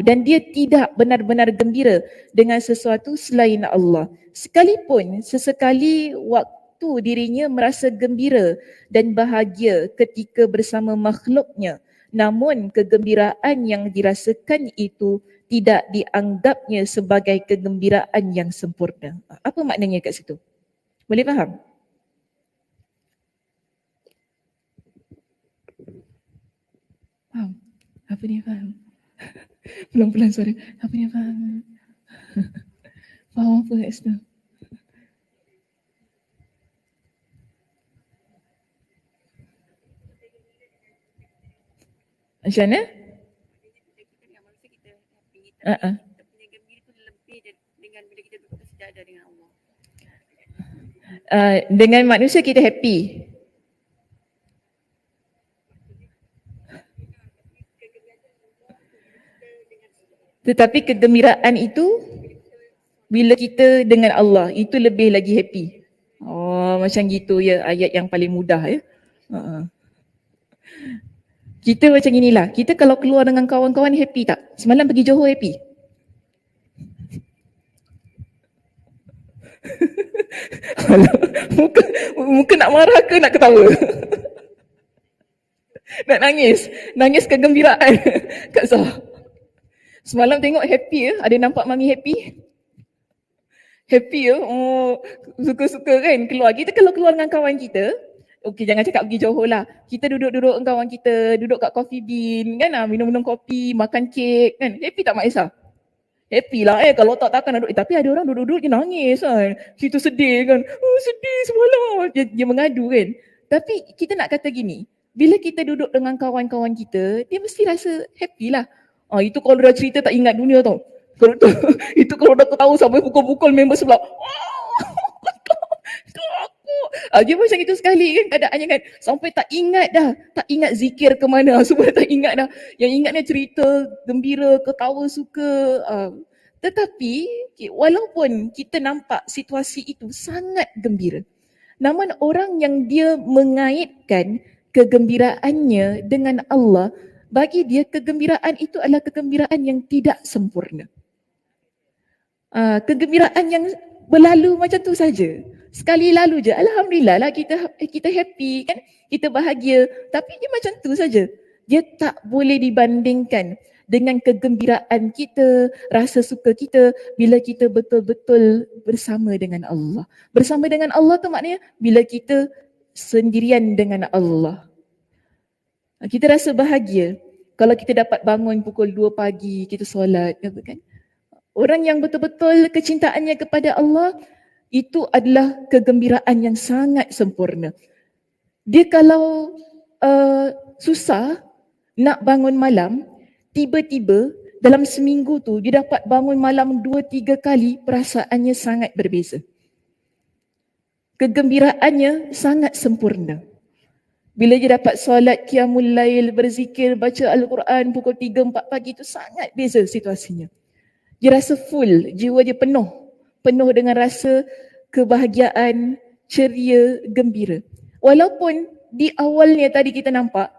dan dia tidak benar-benar gembira dengan sesuatu selain Allah. Sekalipun sesekali waktu dirinya merasa gembira dan bahagia ketika bersama makhluknya, namun kegembiraan yang dirasakan itu tidak dianggapnya sebagai kegembiraan yang sempurna. Apa maknanya kat situ? Boleh faham? Faham? Apa dia faham? Pelan-pelan suara. Apa dia faham? Faham apa kat situ? Macam mana? Dengan manusia kita happy. Tetapi kegembiraan itu bila kita dengan Allah itu lebih lagi happy. Oh macam gitu ya, ayat yang paling mudah ya. Kita macam inilah. Kita kalau keluar dengan kawan-kawan happy tak? Semalam pergi Johor happy? muka nak marah ke nak ketawa? Nak nangis? Nangis kegembiraan. Kak Zah. Semalam tengok happy ya? Ada nampak mami happy? Happy ya? Oh, suka-suka kan keluar. Kita kalau keluar dengan kawan kita, okey jangan cakap pergi Johor lah. Kita duduk-duduk dengan kawan kita, duduk kat coffee bean kan, minum-minum kopi, makan kek kan. Happy tak Mak Esa? Happy lah kalau tak takkan duduk. Tapi ada orang duduk-duduk dia nangis kan. Situ sedih kan. Oh sedih semalam. Dia mengadu kan. Tapi kita nak kata gini, bila kita duduk dengan kawan-kawan kita, dia mesti rasa happy lah. Itu kalau dah cerita tak ingat dunia tau. Itu kalau dah ketawa sampai pukul-pukul member sebelah. Dia macam itu sekali kan keadaannya kan. Sampai tak ingat dah. Tak ingat zikir ke mana. Semua tak ingat dah. Yang ingatnya cerita, gembira, ketawa, suka. Tetapi walaupun kita nampak situasi itu sangat gembira, namun orang yang dia mengaitkan kegembiraannya dengan Allah, Bagi dia kegembiraan itu adalah kegembiraan yang tidak sempurna. Kegembiraan yang berlalu macam tu saja. Sekali lalu je, alhamdulillah lah kita happy kan, kita bahagia, tapi dia macam tu saja. Dia tak boleh dibandingkan dengan kegembiraan kita, rasa suka kita bila kita betul-betul bersama dengan Allah. Bersama dengan Allah tu maknanya bila kita sendirian dengan Allah. Kita rasa bahagia kalau kita dapat bangun pukul 2 pagi, kita solat, kan? Orang yang betul-betul kecintaannya kepada Allah, itu adalah kegembiraan yang sangat sempurna. Dia kalau susah nak bangun malam, tiba-tiba dalam seminggu tu dia dapat bangun malam 2-3 kali, perasaannya sangat berbeza. Kegembiraannya sangat sempurna. Bila dia dapat solat qiyamul lail, berzikir, baca Al-Quran pukul 3-4 pagi, itu sangat beza situasinya. Dia rasa full, jiwa dia penuh dengan rasa kebahagiaan, ceria, gembira. Walaupun di awalnya tadi kita nampak,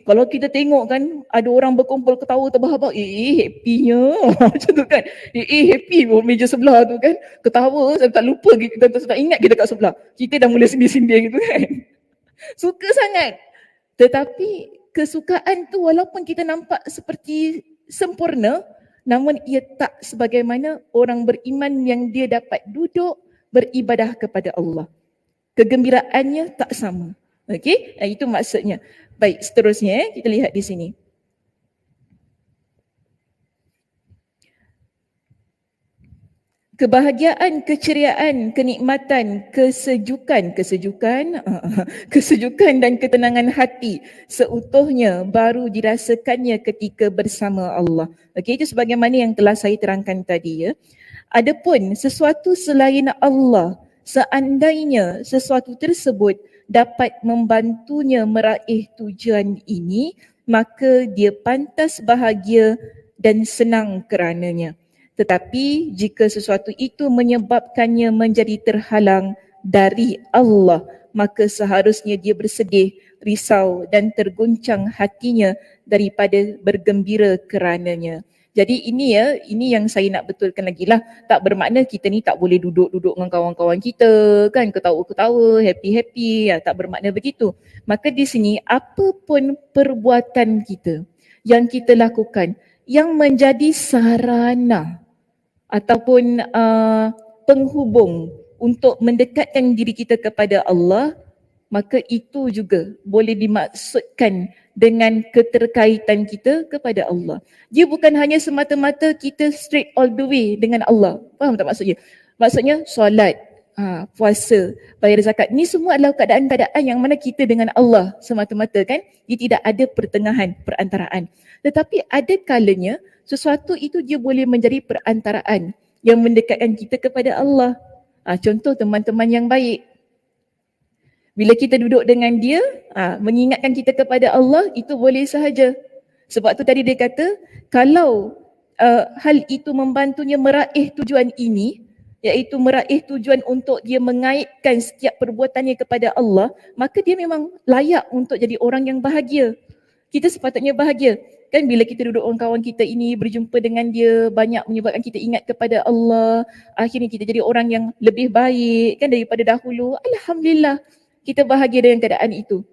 kalau kita tengok kan ada orang berkumpul ketawa terbahak-bahak, happynya macam tu kan. Happy meja sebelah tu kan, ketawa, saya tak lupa, kita tak ingat kita kat sebelah. Kita dah mula sindir-sindir gitu kan. Suka sangat. Tetapi kesukaan tu walaupun kita nampak seperti sempurna, namun ia tak sebagaimana orang beriman yang dia dapat duduk beribadah kepada Allah. Kegembiraannya tak sama. Okey, itu maksudnya. Baik, seterusnya kita lihat di sini. Kebahagiaan, keceriaan, kenikmatan, kesejukan dan ketenangan hati seutuhnya baru dirasakannya ketika bersama Allah. Okey, itu sebagaimana yang telah saya terangkan tadi ya. Adapun sesuatu selain Allah, seandainya sesuatu tersebut dapat membantunya meraih tujuan ini, maka dia pantas bahagia dan senang kerananya. Tetapi jika sesuatu itu menyebabkannya menjadi terhalang dari Allah, maka seharusnya dia bersedih, risau dan terguncang hatinya daripada bergembira kerananya. Jadi ini yang saya nak betulkan lagi lah. Tak bermakna kita ni tak boleh duduk-duduk dengan kawan-kawan kita kan, ketawa-ketawa, happy-happy, tak bermakna begitu. Maka di sini apapun perbuatan kita yang kita lakukan yang menjadi sarana ataupun penghubung untuk mendekatkan diri kita kepada Allah, maka itu juga boleh dimaksudkan dengan keterkaitan kita kepada Allah. Dia bukan hanya semata-mata kita straight all the way dengan Allah. Faham tak maksudnya? Maksudnya solat, puasa, bayar zakat. Ni semua adalah keadaan-keadaan yang mana kita dengan Allah semata-mata kan. Dia tidak ada pertengahan, perantaraan. Tetapi ada kalanya sesuatu itu dia boleh menjadi perantaraan yang mendekatkan kita kepada Allah. Contoh teman-teman yang baik. Bila kita duduk dengan dia, mengingatkan kita kepada Allah, itu boleh sahaja. Sebab tu tadi dia kata, kalau hal itu membantunya meraih tujuan ini, iaitu meraih tujuan untuk dia mengaitkan setiap perbuatannya kepada Allah, maka dia memang layak untuk jadi orang yang bahagia. Kita sepatutnya bahagia. Kan bila kita duduk dengan kawan kita ini, berjumpa dengan dia, banyak menyebabkan kita ingat kepada Allah, akhirnya kita jadi orang yang lebih baik kan daripada dahulu. Alhamdulillah, kita bahagia dengan keadaan itu.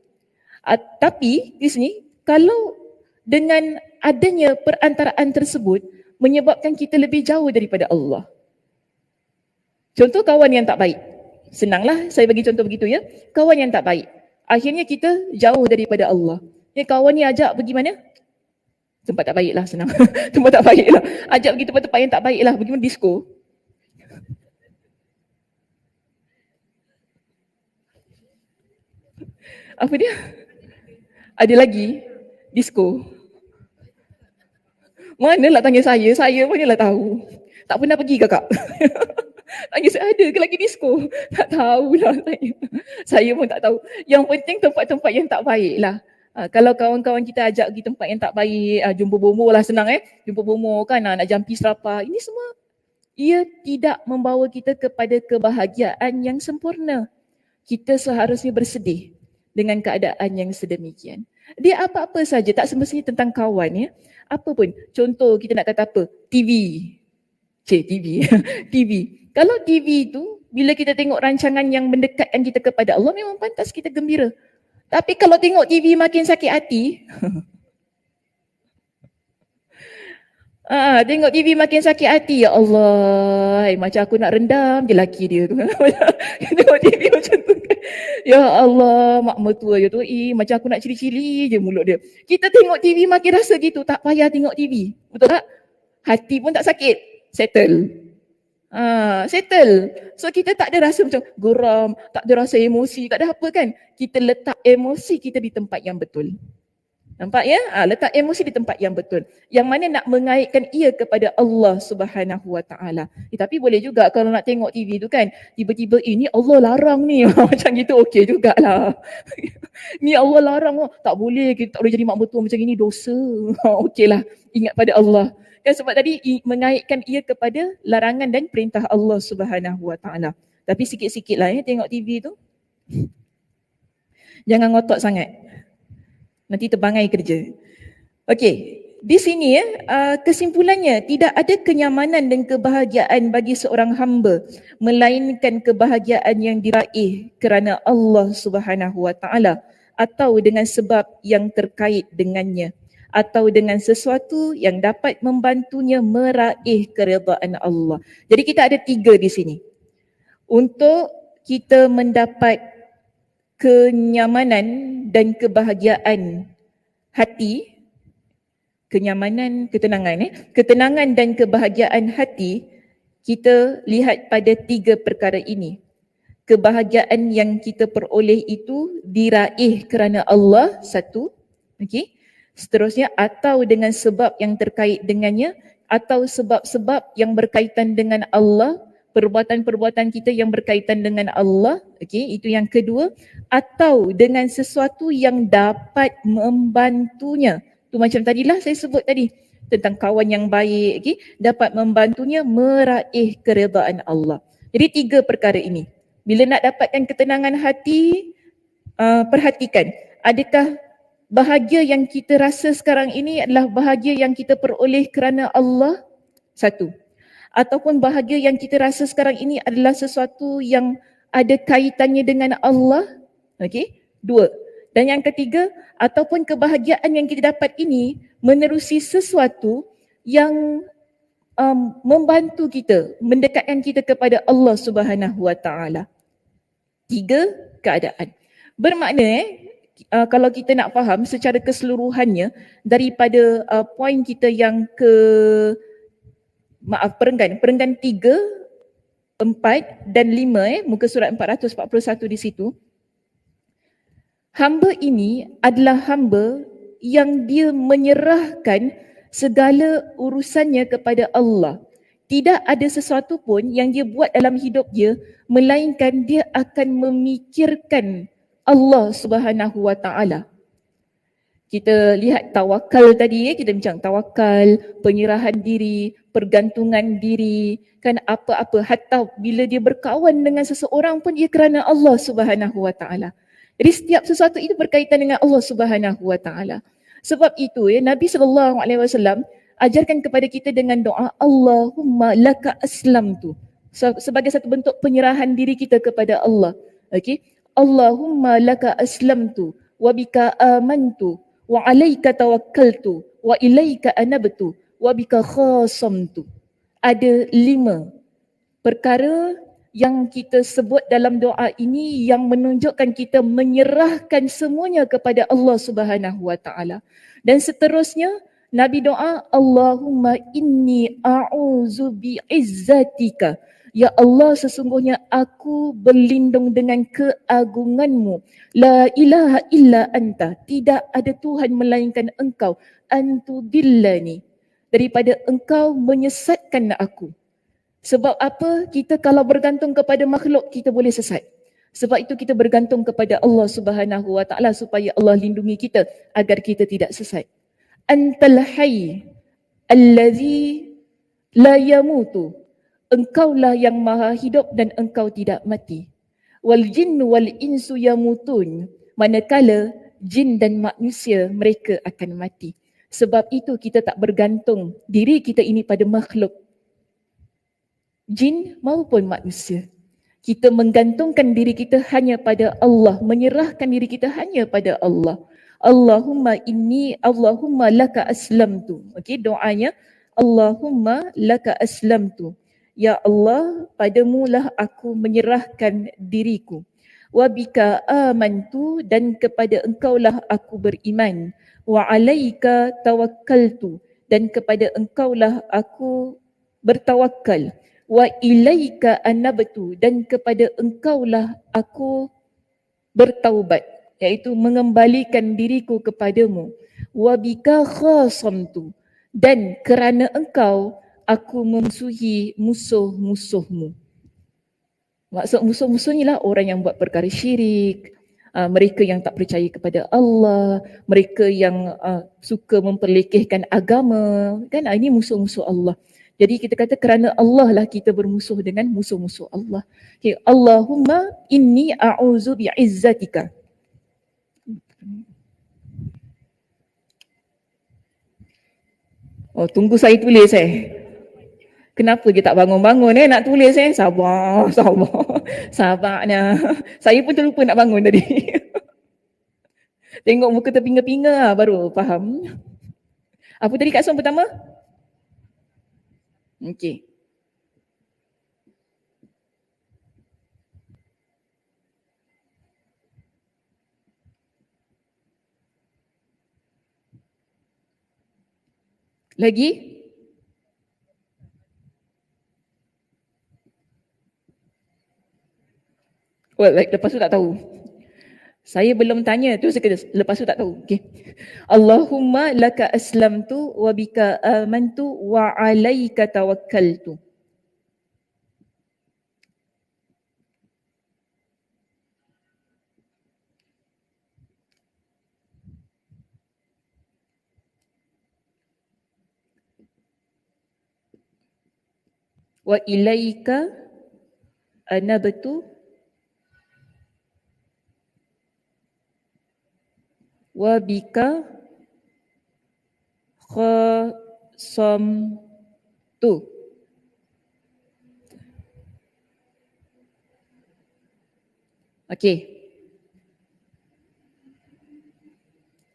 Tapi di sini, kalau dengan adanya perantaraan tersebut menyebabkan kita lebih jauh daripada Allah. Contoh kawan yang tak baik. Senanglah saya bagi contoh begitu ya. Kawan yang tak baik. Akhirnya kita jauh daripada Allah. Kawan ni ajak pergi mana? Tempat tak baik lah, senang. Tempat tak baik lah. Ajak pergi tempat-tempat yang tak baik lah. Pergi mana? Disco. Apa dia? Ada lagi? Disco. Manalah tanya saya manalah tahu. Tak pernah pergi kakak. Tanya saya ada ke lagi disco? Tak tahulah saya. Saya pun tak tahu. Yang penting tempat-tempat yang tak baik lah. Kalau kawan-kawan kita ajak pergi tempat yang tak baik, jumpa bomo lah, senang jumpa bomo kan, nak jampi serapah, ini semua ia tidak membawa kita kepada kebahagiaan yang sempurna. Kita seharusnya bersedih dengan keadaan yang sedemikian. Dia apa-apa saja, tak semestinya tentang kawan ya. Apa pun. Contoh kita nak kata apa? TV. TV. TV. Kalau TV tu, bila kita tengok rancangan yang mendekatkan kita kepada Allah, memang pantas kita gembira. Tapi kalau tengok TV makin sakit hati, tengok TV makin sakit hati, ya Allah, macam aku nak rendam je laki dia tu. Tengok TV macam tu kan. Ya Allah, mak mertua je tu, macam aku nak cili-cili je mulut dia. Kita tengok TV makin rasa gitu, tak payah tengok TV. Betul tak? Hati pun tak sakit. Settle. Settle. So kita tak ada rasa macam geram, tak ada rasa emosi, tak ada apa kan. Kita letak emosi kita di tempat yang betul. Nampak ya? Letak emosi di tempat yang betul. Yang mana nak mengaitkan ia kepada Allah Subhanahu Wa Taala. Tapi boleh juga kalau nak tengok TV tu kan, tiba-tiba ni Allah larang ni. Macam gitu okey jugalah. Ni Allah larang, tak boleh, kita tak boleh jadi mak mertua macam ini, dosa. Okeylah, ingat pada Allah. Kan sebab tadi mengaitkan ia kepada larangan dan perintah Allah Subhanahu Wa Taala. Tapi sikit-sikitlah ya tengok TV tu. Jangan ngotot sangat. Nanti terbangai kerja. Okey, di sini kesimpulannya tidak ada kenyamanan dan kebahagiaan bagi seorang hamba melainkan kebahagiaan yang diraih kerana Allah Subhanahu Wa Taala atau dengan sebab yang terkait dengannya atau dengan sesuatu yang dapat membantunya meraih keredaan Allah. Jadi kita ada 3 di sini. Untuk kita mendapat kenyamanan dan kebahagiaan hati, kenyamanan, ketenangan dan kebahagiaan hati, kita lihat pada 3 perkara ini. Kebahagiaan yang kita peroleh itu diraih kerana Allah, satu. Okey. Seterusnya, atau dengan sebab yang terkait dengannya, atau sebab-sebab yang berkaitan dengan Allah, perbuatan-perbuatan kita yang berkaitan dengan Allah, okey, itu yang kedua, atau dengan sesuatu yang dapat membantunya. Tu macam tadilah saya sebut tadi tentang kawan yang baik, okey, dapat membantunya meraih keredaan Allah. Jadi 3 perkara ini. Bila nak dapatkan ketenangan hati, perhatikan, adakah bahagia yang kita rasa sekarang ini adalah bahagia yang kita peroleh kerana Allah? Satu. Ataupun bahagia yang kita rasa sekarang ini adalah sesuatu yang ada kaitannya dengan Allah. Okey, 2. Dan yang ketiga, ataupun kebahagiaan yang kita dapat ini menerusi sesuatu yang membantu kita, mendekatkan kita kepada Allah Subhanahu Wa Taala. 3 keadaan. Bermakna kalau kita nak faham secara keseluruhannya daripada poin kita yang perenggan 3, 4 dan 5 muka surat 441 di situ. Hamba ini adalah hamba yang dia menyerahkan segala urusannya kepada Allah. Tidak ada sesuatu pun yang dia buat dalam hidup dia melainkan dia akan memikirkan Allah Subhanahu Wa Taala. Kita lihat tawakal tadi, kita bincang tawakal, penyerahan diri, pergantungan diri, kan apa-apa, hatta bila dia berkawan dengan seseorang pun ia kerana Allah Subhanahu Wa Taala. Jadi setiap sesuatu itu berkaitan dengan Allah Subhanahu Wa Taala. Sebab itu Nabi SAW ajarkan kepada kita dengan doa Allahumma laka aslamtu, sebagai satu bentuk penyerahan diri kita kepada Allah. Okey, Allahumma laka aslamtu wa bika amantu wa alaika tawakkaltu wa ilaika anabtu wa bika khasamtu. Ada 5 perkara yang kita sebut dalam doa ini yang menunjukkan kita menyerahkan semuanya kepada Allah Subhanahu Wa Taala. Dan seterusnya Nabi doa Allahumma inni a'udzu bi'izzatika. Ya Allah, sesungguhnya aku berlindung dengan keagunganmu. La ilaha illa anta. Tidak ada Tuhan melainkan engkau. Antudillani. Daripada engkau menyesatkan aku. Sebab apa? Kita kalau bergantung kepada makhluk, kita boleh sesat. Sebab itu kita bergantung kepada Allah Subhanahu Wa Taala supaya Allah lindungi kita agar kita tidak sesat. Antal hayy allazi la yamutu. Engkaulah yang maha hidup dan engkau tidak mati. Wal jinnu wal insu yamutun. Manakala jin dan manusia mereka akan mati. Sebab itu kita tak bergantung diri kita ini pada makhluk jin maupun manusia. Kita menggantungkan diri kita hanya pada Allah, menyerahkan diri kita hanya pada Allah. Allahumma laka aslamtu. Okey, doanya Allahumma laka aslamtu. Ya Allah, padamulah aku menyerahkan diriku. Wa bika amantu, dan kepada engkaulah aku beriman. Wa alaika tawakkaltu, dan kepada engkaulah aku bertawakal. Wa ilaika anabtu, dan kepada engkaulah aku bertaubat, iaitu mengembalikan diriku kepadamu. Wa bika khasamtu, dan kerana engkau aku memusuhi musuh-musuhmu. Maksud musuh-musuh ni lah orang yang buat perkara syirik, mereka yang tak percaya kepada Allah, mereka yang suka memperlekehkan agama, kan? Ini musuh-musuh Allah. Jadi kita kata kerana Allah lah kita bermusuh dengan musuh-musuh Allah. Okay. Allahumma inni a'udzu bi'izzatika. Oh, tunggu saya tulis Kenapa dia tak bangun-bangun nak tulis Sabar, sabar. Sabarnya. Saya pun terlupa nak bangun tadi. Tengok muka terpinga-pinga baru faham. Apa tadi Kak Som pertama? Okey. Lagi? Oh, lepas tu tak tahu. Saya belum tanya, tu lepas tu tak tahu. Okey. Allahumma laka aslamtu wa bika amantu wa alaika tawakkaltu. Wa ilaika anabtu wa bika khasamtu. Okey.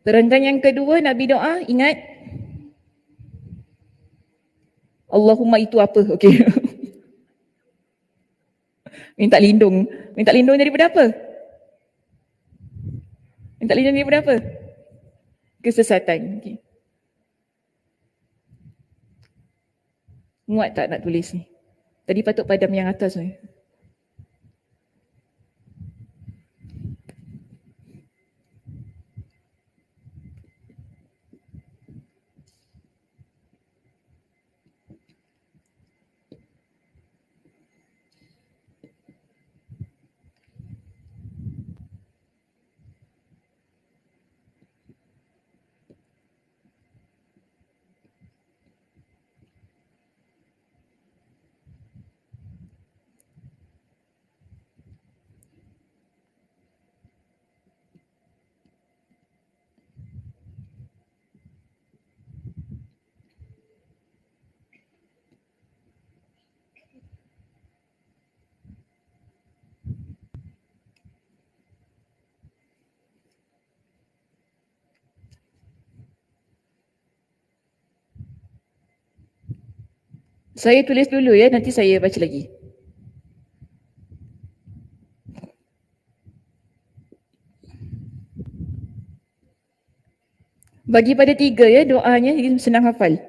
Terangkan yang kedua, Nabi doa, ingat? Allahumma itu apa? Okey. Minta lindung. Minta lindung daripada apa? Minta lindung daripada apa? Kesesatan. Okey. Muat tak nak tulis ni? Tadi patut padam yang atas ni. Saya tulis dulu ya, nanti saya baca lagi. Bagi pada 3 ya, doanya senang hafal.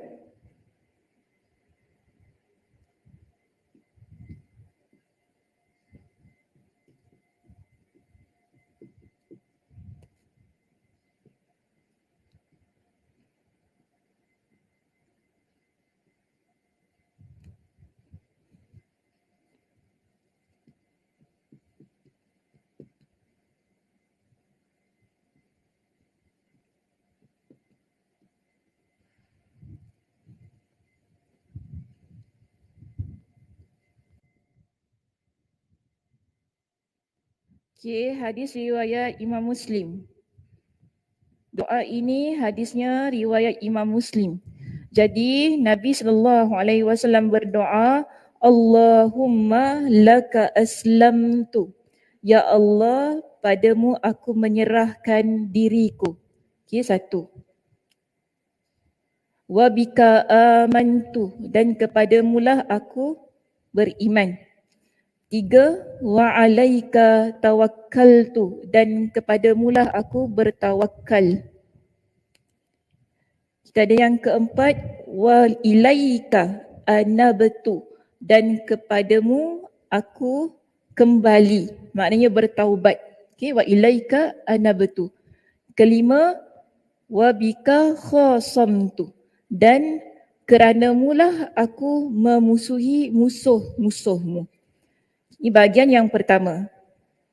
Okey, hadis riwayat Imam Muslim. Doa ini hadisnya riwayat Imam Muslim. Jadi Nabi SAW berdoa, Allahumma laka aslamtu. Ya Allah, padamu aku menyerahkan diriku. Okay, satu. Wa bika amantu, dan kepadamulah aku beriman. Tiga, wa alaika tawakkaltu, dan kepadamulah aku bertawakal. Kita ada yang keempat, wa ilaika anabtu, dan kepadamu aku kembali, maknanya bertaubat. Okay, wa ilaika anabtu. Kelima, wa bika khasamtu, dan keranamulah aku memusuhi musuh-musuhmu. Ini bahagian yang pertama.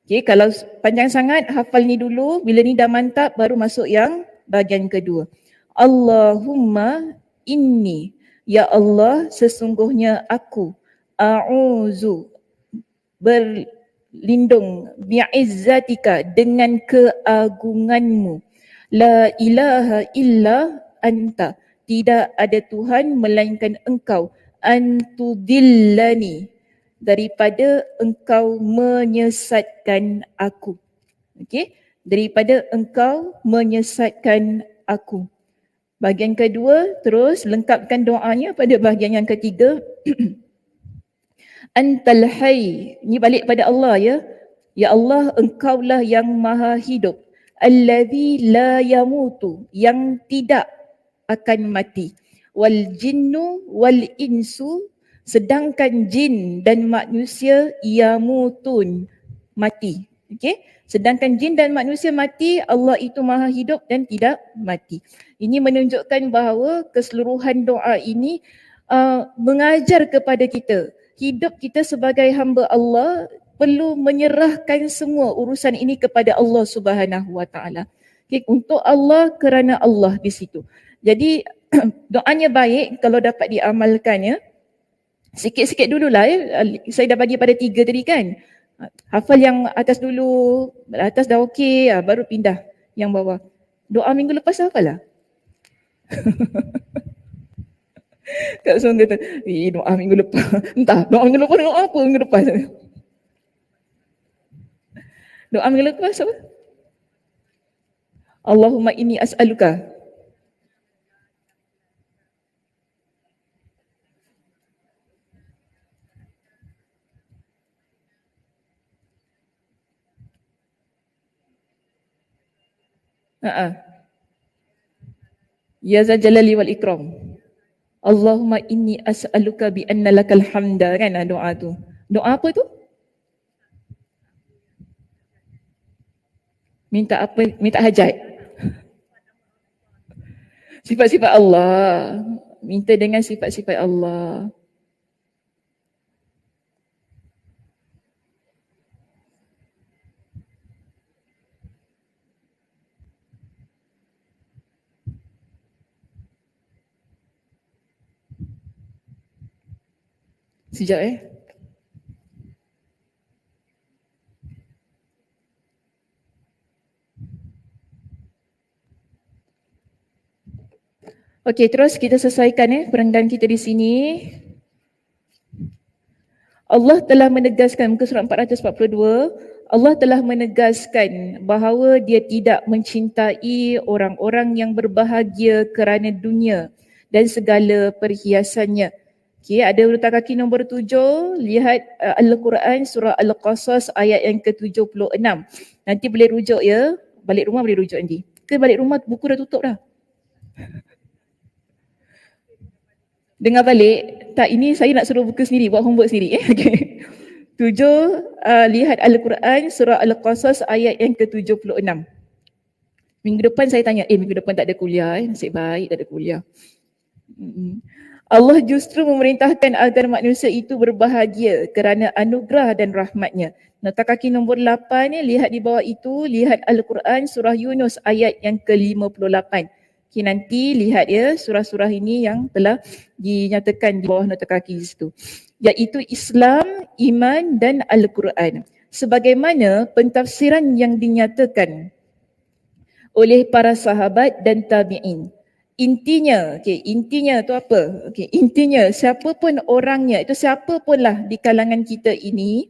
Okay, kalau panjang sangat, hafal ni dulu. Bila ni dah mantap, baru masuk yang bahagian kedua. Allahumma inni, ya Allah, sesungguhnya aku, a'udzu, berlindung, bi'izzatika, dengan keagunganmu, la ilaha illa anta, tidak ada Tuhan melainkan engkau, antudillani, daripada engkau menyesatkan aku. Okey, daripada engkau menyesatkan aku. Bahagian kedua, terus lengkapkan doanya pada bahagian yang ketiga. Antal hayy, ni balik pada Allah ya. Ya Allah, engkaulah yang maha hidup. Allazi la yamutu, yang tidak akan mati. Wal jinnu wal insu, sedangkan jin dan manusia yamutun, mati. Okey, sedangkan jin dan manusia mati, Allah itu maha hidup dan tidak mati. Ini menunjukkan bahawa keseluruhan doa ini mengajar kepada kita, hidup kita sebagai hamba Allah perlu menyerahkan semua urusan ini kepada Allah Subhanahu Wa Taala. Okay, untuk Allah, kerana Allah di situ. Jadi doanya baik kalau dapat diamalkan ya. Sikit-sikit dululah ya. Saya dah bagi pada 3 tadi kan. Hafal yang atas dulu, atas dah okey, baru pindah yang bawah. Doa minggu lepas hafal lah. Kak Song kata, doa minggu lepas. Entah, doa minggu lepas doa apa minggu lepas? Doa minggu lepas apa? Allahumma inni as'aluka. Ya zal jalali wal ikram. Allahumma inni as'aluka bi anna lakal hamda, kan doa tu. Doa apa tu? Minta apa? Minta hajat. Sifat-sifat Allah. Minta dengan sifat-sifat Allah. Sekejap Okey, terus kita selesaikan perenggan kita di sini. Allah telah menegaskan, muka surat 442, Allah telah menegaskan bahawa dia tidak mencintai orang-orang yang berbahagia kerana dunia dan segala perhiasannya. Okey, ada urutan kaki nombor 7, lihat Al-Quran surah Al-Qasas ayat yang ke-76. Nanti boleh rujuk ya, balik rumah boleh rujuk nanti. Ke balik rumah buku dah tutup dah. Dengar balik, tak, ini saya nak suruh buka sendiri, buat homework sendiri. Okay. 7, lihat Al-Quran surah Al-Qasas ayat yang ke-76. Minggu depan saya tanya, minggu depan tak ada kuliah, nasib baik tak ada kuliah. Allah justru memerintahkan agar manusia itu berbahagia kerana anugerah dan rahmatnya. Nota kaki nombor 8 lihat di bawah itu, lihat Al-Quran surah Yunus ayat yang ke-58. Okay, nanti lihat ya surah-surah ini yang telah dinyatakan di bawah nota kaki situ. Iaitu Islam, iman dan Al-Quran. Sebagaimana pentafsiran yang dinyatakan oleh para sahabat dan tabi'in. Intinya tu apa? Intinya siapa pun orangnya, itu siapa pun lah di kalangan kita ini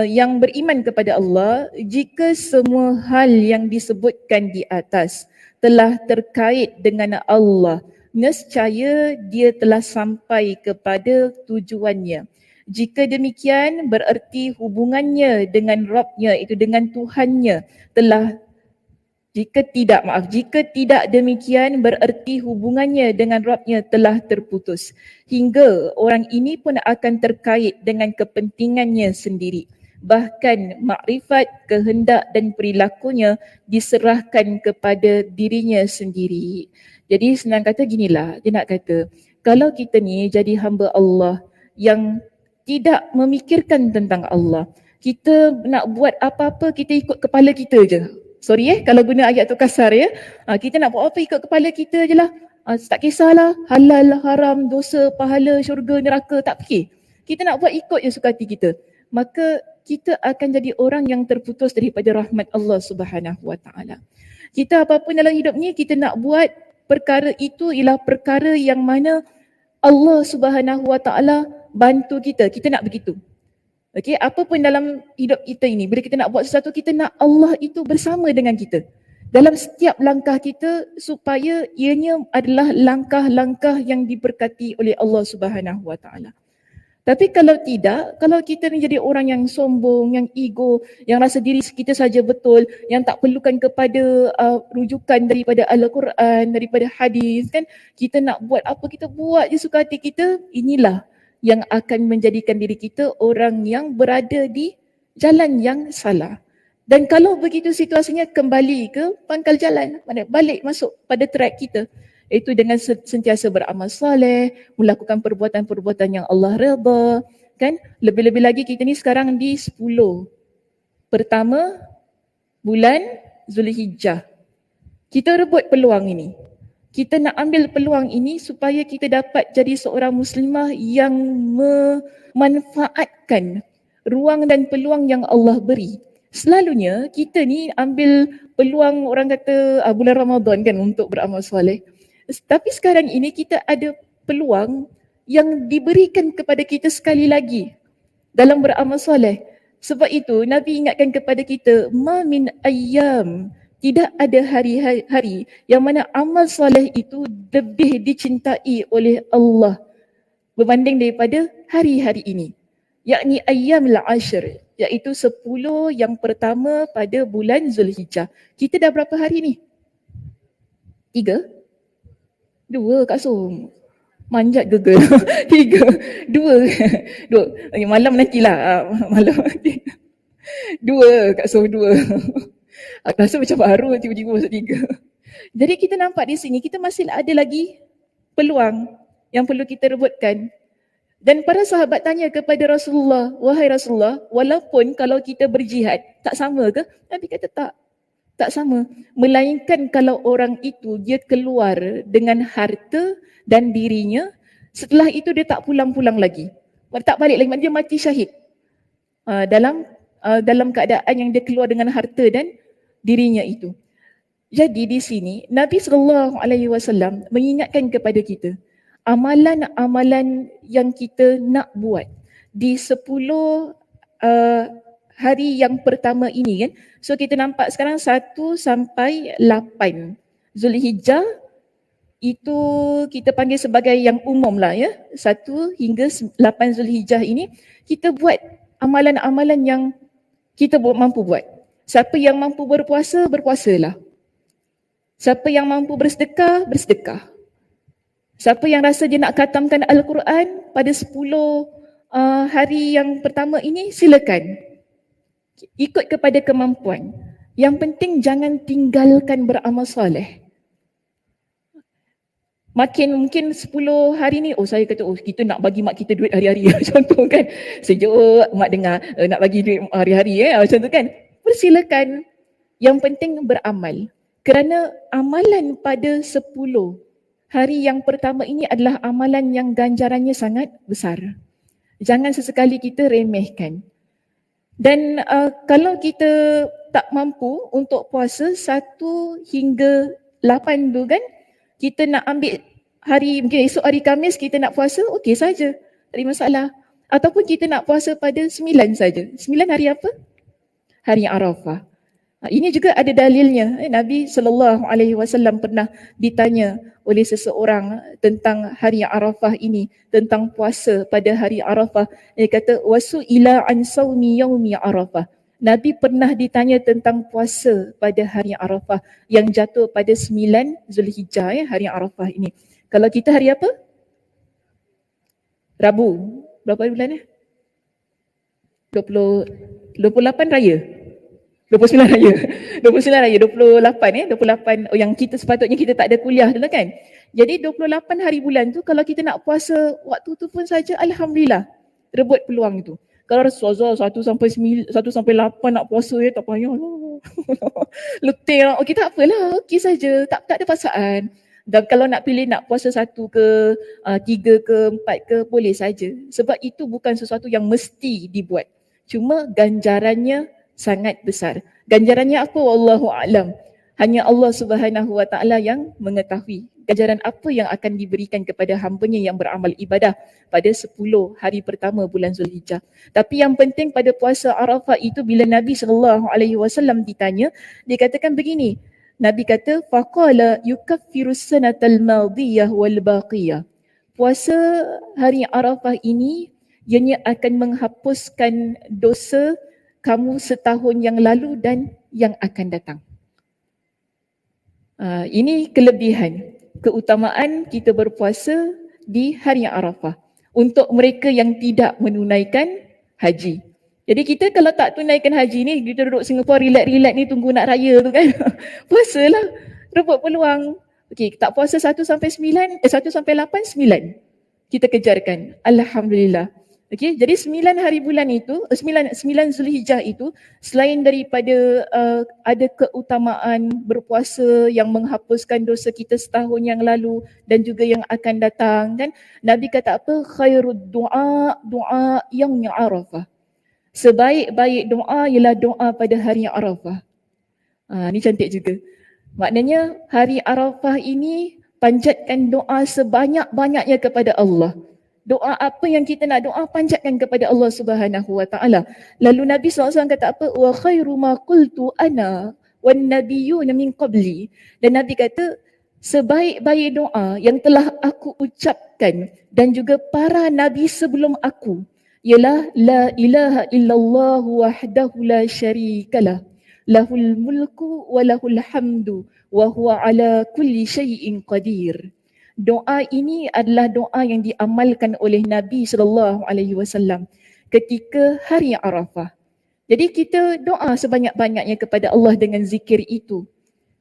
yang beriman kepada Allah, jika semua hal yang disebutkan di atas telah terkait dengan Allah, nescaya dia telah sampai kepada tujuannya. Jika demikian, bererti hubungannya dengan Rabb-Nya, itu dengan Tuhannya telah jika tidak demikian, bererti hubungannya dengan Rabb-Nya telah terputus. Hingga orang ini pun akan terkait dengan kepentingannya sendiri. Bahkan makrifat, kehendak dan perilakunya diserahkan kepada dirinya sendiri. Jadi senang kata ginilah, dia nak kata, kalau kita ni jadi hamba Allah yang tidak memikirkan tentang Allah, kita nak buat apa-apa kita ikut kepala kita je. Sorry kalau guna ayat tu kasar ya. Kita nak buat apa ikut kepala kita je lah. Tak kisahlah halal, haram, dosa, pahala, syurga, neraka, tak fikir. Kita nak buat ikut je suka hati kita. Maka kita akan jadi orang yang terputus daripada rahmat Allah Subhanahu Wa Taala. Kita apapun dalam hidup ni kita nak buat perkara itu ialah perkara yang mana Allah Subhanahu Wa Taala bantu kita. Kita nak begitu. Okey, apa pun dalam hidup kita ini, bila kita nak buat sesuatu, kita nak Allah itu bersama dengan kita dalam setiap langkah kita, supaya ianya adalah langkah-langkah yang diberkati oleh Allah Subhanahu Wa Taala. Tapi kalau tidak, kalau kita ni jadi orang yang sombong, yang ego, yang rasa diri kita saja betul, yang tak perlukan kepada rujukan daripada Al-Quran, daripada hadis, kan, kita nak buat apa kita buat je suka hati kita, inilah yang akan menjadikan diri kita orang yang berada di jalan yang salah. Dan kalau begitu situasinya, kembali ke pangkal jalan, balik masuk pada track kita, iaitu dengan sentiasa beramal soleh, melakukan perbuatan-perbuatan yang Allah redha, kan? Lebih-lebih lagi kita ni sekarang di 10 pertama bulan Zulhijjah. Kita rebut peluang ini. Kita nak ambil peluang ini supaya kita dapat jadi seorang muslimah yang memanfaatkan ruang dan peluang yang Allah beri. Selalunya kita ni ambil peluang, orang kata bulan Ramadan kan, untuk beramal soleh. Tapi sekarang ini kita ada peluang yang diberikan kepada kita sekali lagi dalam beramal soleh. Sebab itu Nabi ingatkan kepada kita, ma min ayyam, tidak ada hari-hari yang mana amal soleh itu lebih dicintai oleh Allah berbanding daripada hari-hari ini. Yakni ayyamul ashr, iaitu 10 yang pertama pada bulan Zulhijjah. Kita dah berapa hari ni? 3? 2 Kak Som. Manjat Google. 3, 2. Malam nantilah. Malam nanti. 2 Kak Som, 2. Aku rasa macam baru tiba-tiba masuk 3. Jadi kita nampak di sini kita masih ada lagi peluang yang perlu kita rebutkan. Dan para sahabat tanya kepada Rasulullah, wahai Rasulullah, walaupun kalau kita berjihad, tak sama ke? Nabi kata tak sama. Melainkan kalau orang itu dia keluar dengan harta dan dirinya, setelah itu dia tak pulang-pulang lagi. Tak balik lagi, dia mati syahid. Dalam keadaan yang dia keluar dengan harta dan dirinya itu. Jadi di sini Nabi SAW mengingatkan kepada kita amalan-amalan yang kita nak buat di 10 hari yang pertama ini kan. So kita nampak sekarang 1 sampai 8 Zulhijjah, itu kita panggil sebagai yang umum lah ya. 1 hingga 8 Zulhijjah ini kita buat amalan-amalan yang kita mampu buat. Siapa yang mampu berpuasa, berpuasalah. Siapa yang mampu bersedekah, bersedekah. Siapa yang rasa dia nak khatamkan Al-Quran pada 10 hari yang pertama ini, silakan. Ikut kepada kemampuan. Yang penting jangan tinggalkan beramal soleh. Makin mungkin 10 hari ni, saya kata, kita nak bagi mak kita duit hari-hari. Contoh kan, sejuk mak dengar nak bagi duit hari-hari. Macam tu kan. Persilakan, yang penting beramal. Kerana amalan pada 10 hari yang pertama ini adalah amalan yang ganjarannya sangat besar. Jangan sesekali kita remehkan. Dan kalau kita tak mampu untuk puasa 1 hingga 8 tu kan, kita nak ambil hari, mungkin esok hari Khamis kita nak puasa, okey saja, tak ada masalah. Ataupun kita nak puasa pada 9 saja. 9 hari apa? Hari Arafah. Ini juga ada dalilnya. Nabi SAW pernah ditanya oleh seseorang tentang hari Arafah ini, tentang puasa pada hari Arafah. Dia kata, wasu ila an sawmi yaumi Arafah. Nabi pernah ditanya tentang puasa pada hari Arafah yang jatuh pada 9 Zulhijjah, hari Arafah ini. Kalau kita hari apa? Rabu. Berapa bulan 28 raya. 29 raya. 29 raya, 28 yang kita sepatutnya kita tak ada kuliah dulu kan. Jadi 28 hari bulan tu kalau kita nak puasa waktu tu pun saja, alhamdulillah rebut peluang itu. Kalau Rasulullah 1 sampai 8 nak puasa tak payah lah. Letih lah. Okey tak apalah, okey saja, tak ada paksaan. Dan kalau nak pilih nak puasa 1 ke 3 ke 4 ke, boleh saja. Sebab itu bukan sesuatu yang mesti dibuat. Cuma ganjarannya sangat besar. Ganjarannya apa? Wallahu a'lam. Hanya Allah Subhanahu wa taala yang mengetahui ganjaran apa yang akan diberikan kepada hamba-Nya yang beramal ibadah pada 10 hari pertama bulan Zulhijjah. Tapi yang penting pada puasa Arafah itu, bila Nabi SAW ditanya, dia katakan begini. Nabi kata, faqala yukaffirus sanatal madiyah wal baqiyah. Puasa hari Arafah ini ianya akan menghapuskan dosa kamu setahun yang lalu dan yang akan datang. Ini kelebihan, keutamaan kita berpuasa di hari Arafah untuk mereka yang tidak menunaikan haji. Jadi kita kalau tak tunaikan haji ni, kita duduk Singapura relax-relax ni tunggu nak raya tu kan. Puasalah, rebut peluang. Okey, tak puasa 1 sampai 8, 9. Kita kejarkan. Alhamdulillah. Okey, jadi 9 hari bulan itu, 9 Zulhijjah itu, selain daripada ada keutamaan berpuasa yang menghapuskan dosa kita setahun yang lalu dan juga yang akan datang kan, Nabi kata apa? Khairud du'a yaumi Arafah. Sebaik-baik doa ialah doa pada hari Arafah. Ni cantik juga. Maknanya hari Arafah ini panjatkan doa sebanyak-banyaknya kepada Allah. Doa apa yang kita nak doa, panjatkan kepada Allah Subhanahu wa taala. Lalu Nabi SAW kata apa? Wa khairu ma qultu ana wan nabiyyuna min qabli. Dan Nabi kata sebaik-baik doa yang telah aku ucapkan dan juga para nabi sebelum aku ialah la ilaha illallah wahdahu la syarikalah lahul mulku wa lahul hamdu wa huwa ala kulli syai'in qadir. Doa ini adalah doa yang diamalkan oleh Nabi SAW ketika hari Arafah. Jadi kita doa sebanyak-banyaknya kepada Allah dengan zikir itu.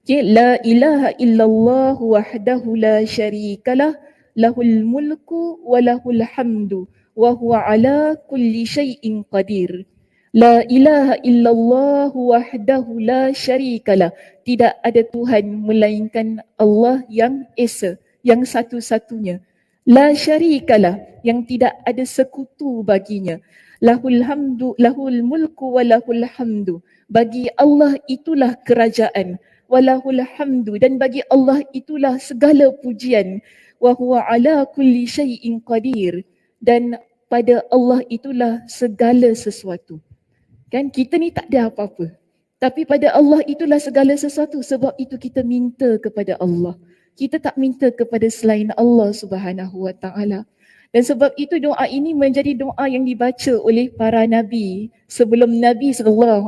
Okay. La ilaha illallah wahdahu la syarikalah lahul mulku wa lahul hamdu wa huwa ala kulli syai'in qadir. La ilaha illallah wahdahu la syarikalah. Tidak ada Tuhan melainkan Allah yang esa, yang satu-satunya. La syarikalah, yang tidak ada sekutu baginya. Lahul hamdu, lahul mulku wa lahul hamdu. Bagi Allah itulah kerajaan. Wa lahul hamdu, dan bagi Allah itulah segala pujian. Wa huwa ala kulli syai'in qadir. Dan pada Allah itulah segala sesuatu. Kan kita ni tak ada apa-apa. Tapi pada Allah itulah segala sesuatu. Sebab itu kita minta kepada Allah. Kita tak minta kepada selain Allah Subhanahu wa taala. Dan sebab itu doa ini menjadi doa yang dibaca oleh para nabi sebelum Nabi SAW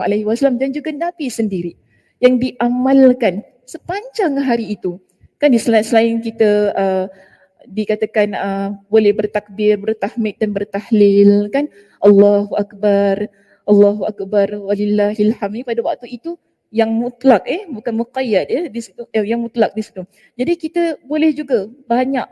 dan juga Nabi sendiri, yang diamalkan sepanjang hari itu. Kan selain kita dikatakan boleh bertakbir, bertahmid dan bertahlil kan, Allahu Akbar, Allahu Akbar walillahil hamd pada waktu itu yang mutlak bukan muqayyad di situ, yang mutlak di situ. Jadi kita boleh juga banyak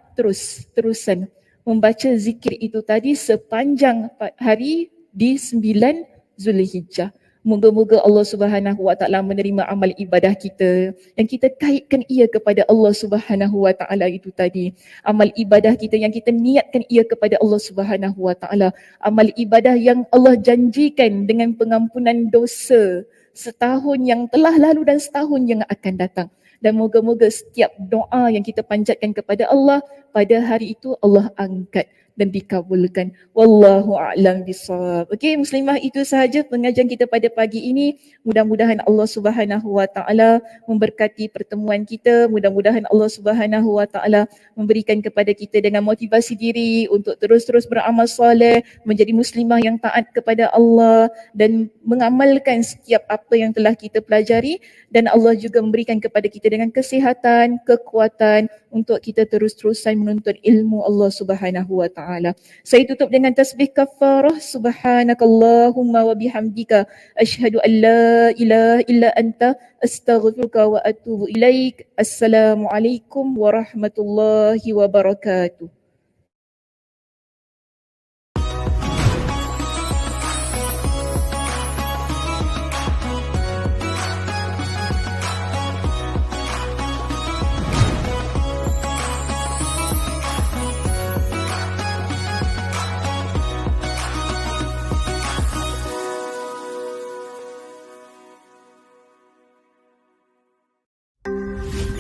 terusan membaca zikir itu tadi sepanjang hari di 9 Zulhijjah. Moga-moga Allah Subhanahu Wa Taala menerima amal ibadah kita dan kita kaitkan ia kepada Allah Subhanahu Wa Taala itu tadi. Amal ibadah kita yang kita niatkan ia kepada Allah Subhanahu Wa Taala. Amal ibadah yang Allah janjikan dengan pengampunan dosa setahun yang telah lalu dan setahun yang akan datang. Dan moga-moga setiap doa yang kita panjatkan kepada Allah pada hari itu Allah angkat dan dikabulkan. Wallahu a'lam bishawab. Okey, muslimah, itu sahaja pengajian kita pada pagi ini. Mudah-mudahan Allah Subhanahu Wa Taala memberkati pertemuan kita. Mudah-mudahan Allah Subhanahu Wa Taala memberikan kepada kita dengan motivasi diri untuk terus-terus beramal soleh, menjadi muslimah yang taat kepada Allah dan mengamalkan setiap apa yang telah kita pelajari, dan Allah juga memberikan kepada kita dengan kesihatan, kekuatan untuk kita terus-terusan menuntut ilmu Allah Subhanahu Wa Taala. Saya tutup dengan tasbih kafarah. Subhanakallahumma wa bihamdika asyhadu an la ilaha illa anta astaghfiruka wa atubu ilaik. Assalamualaikum warahmatullahi wabarakatuh.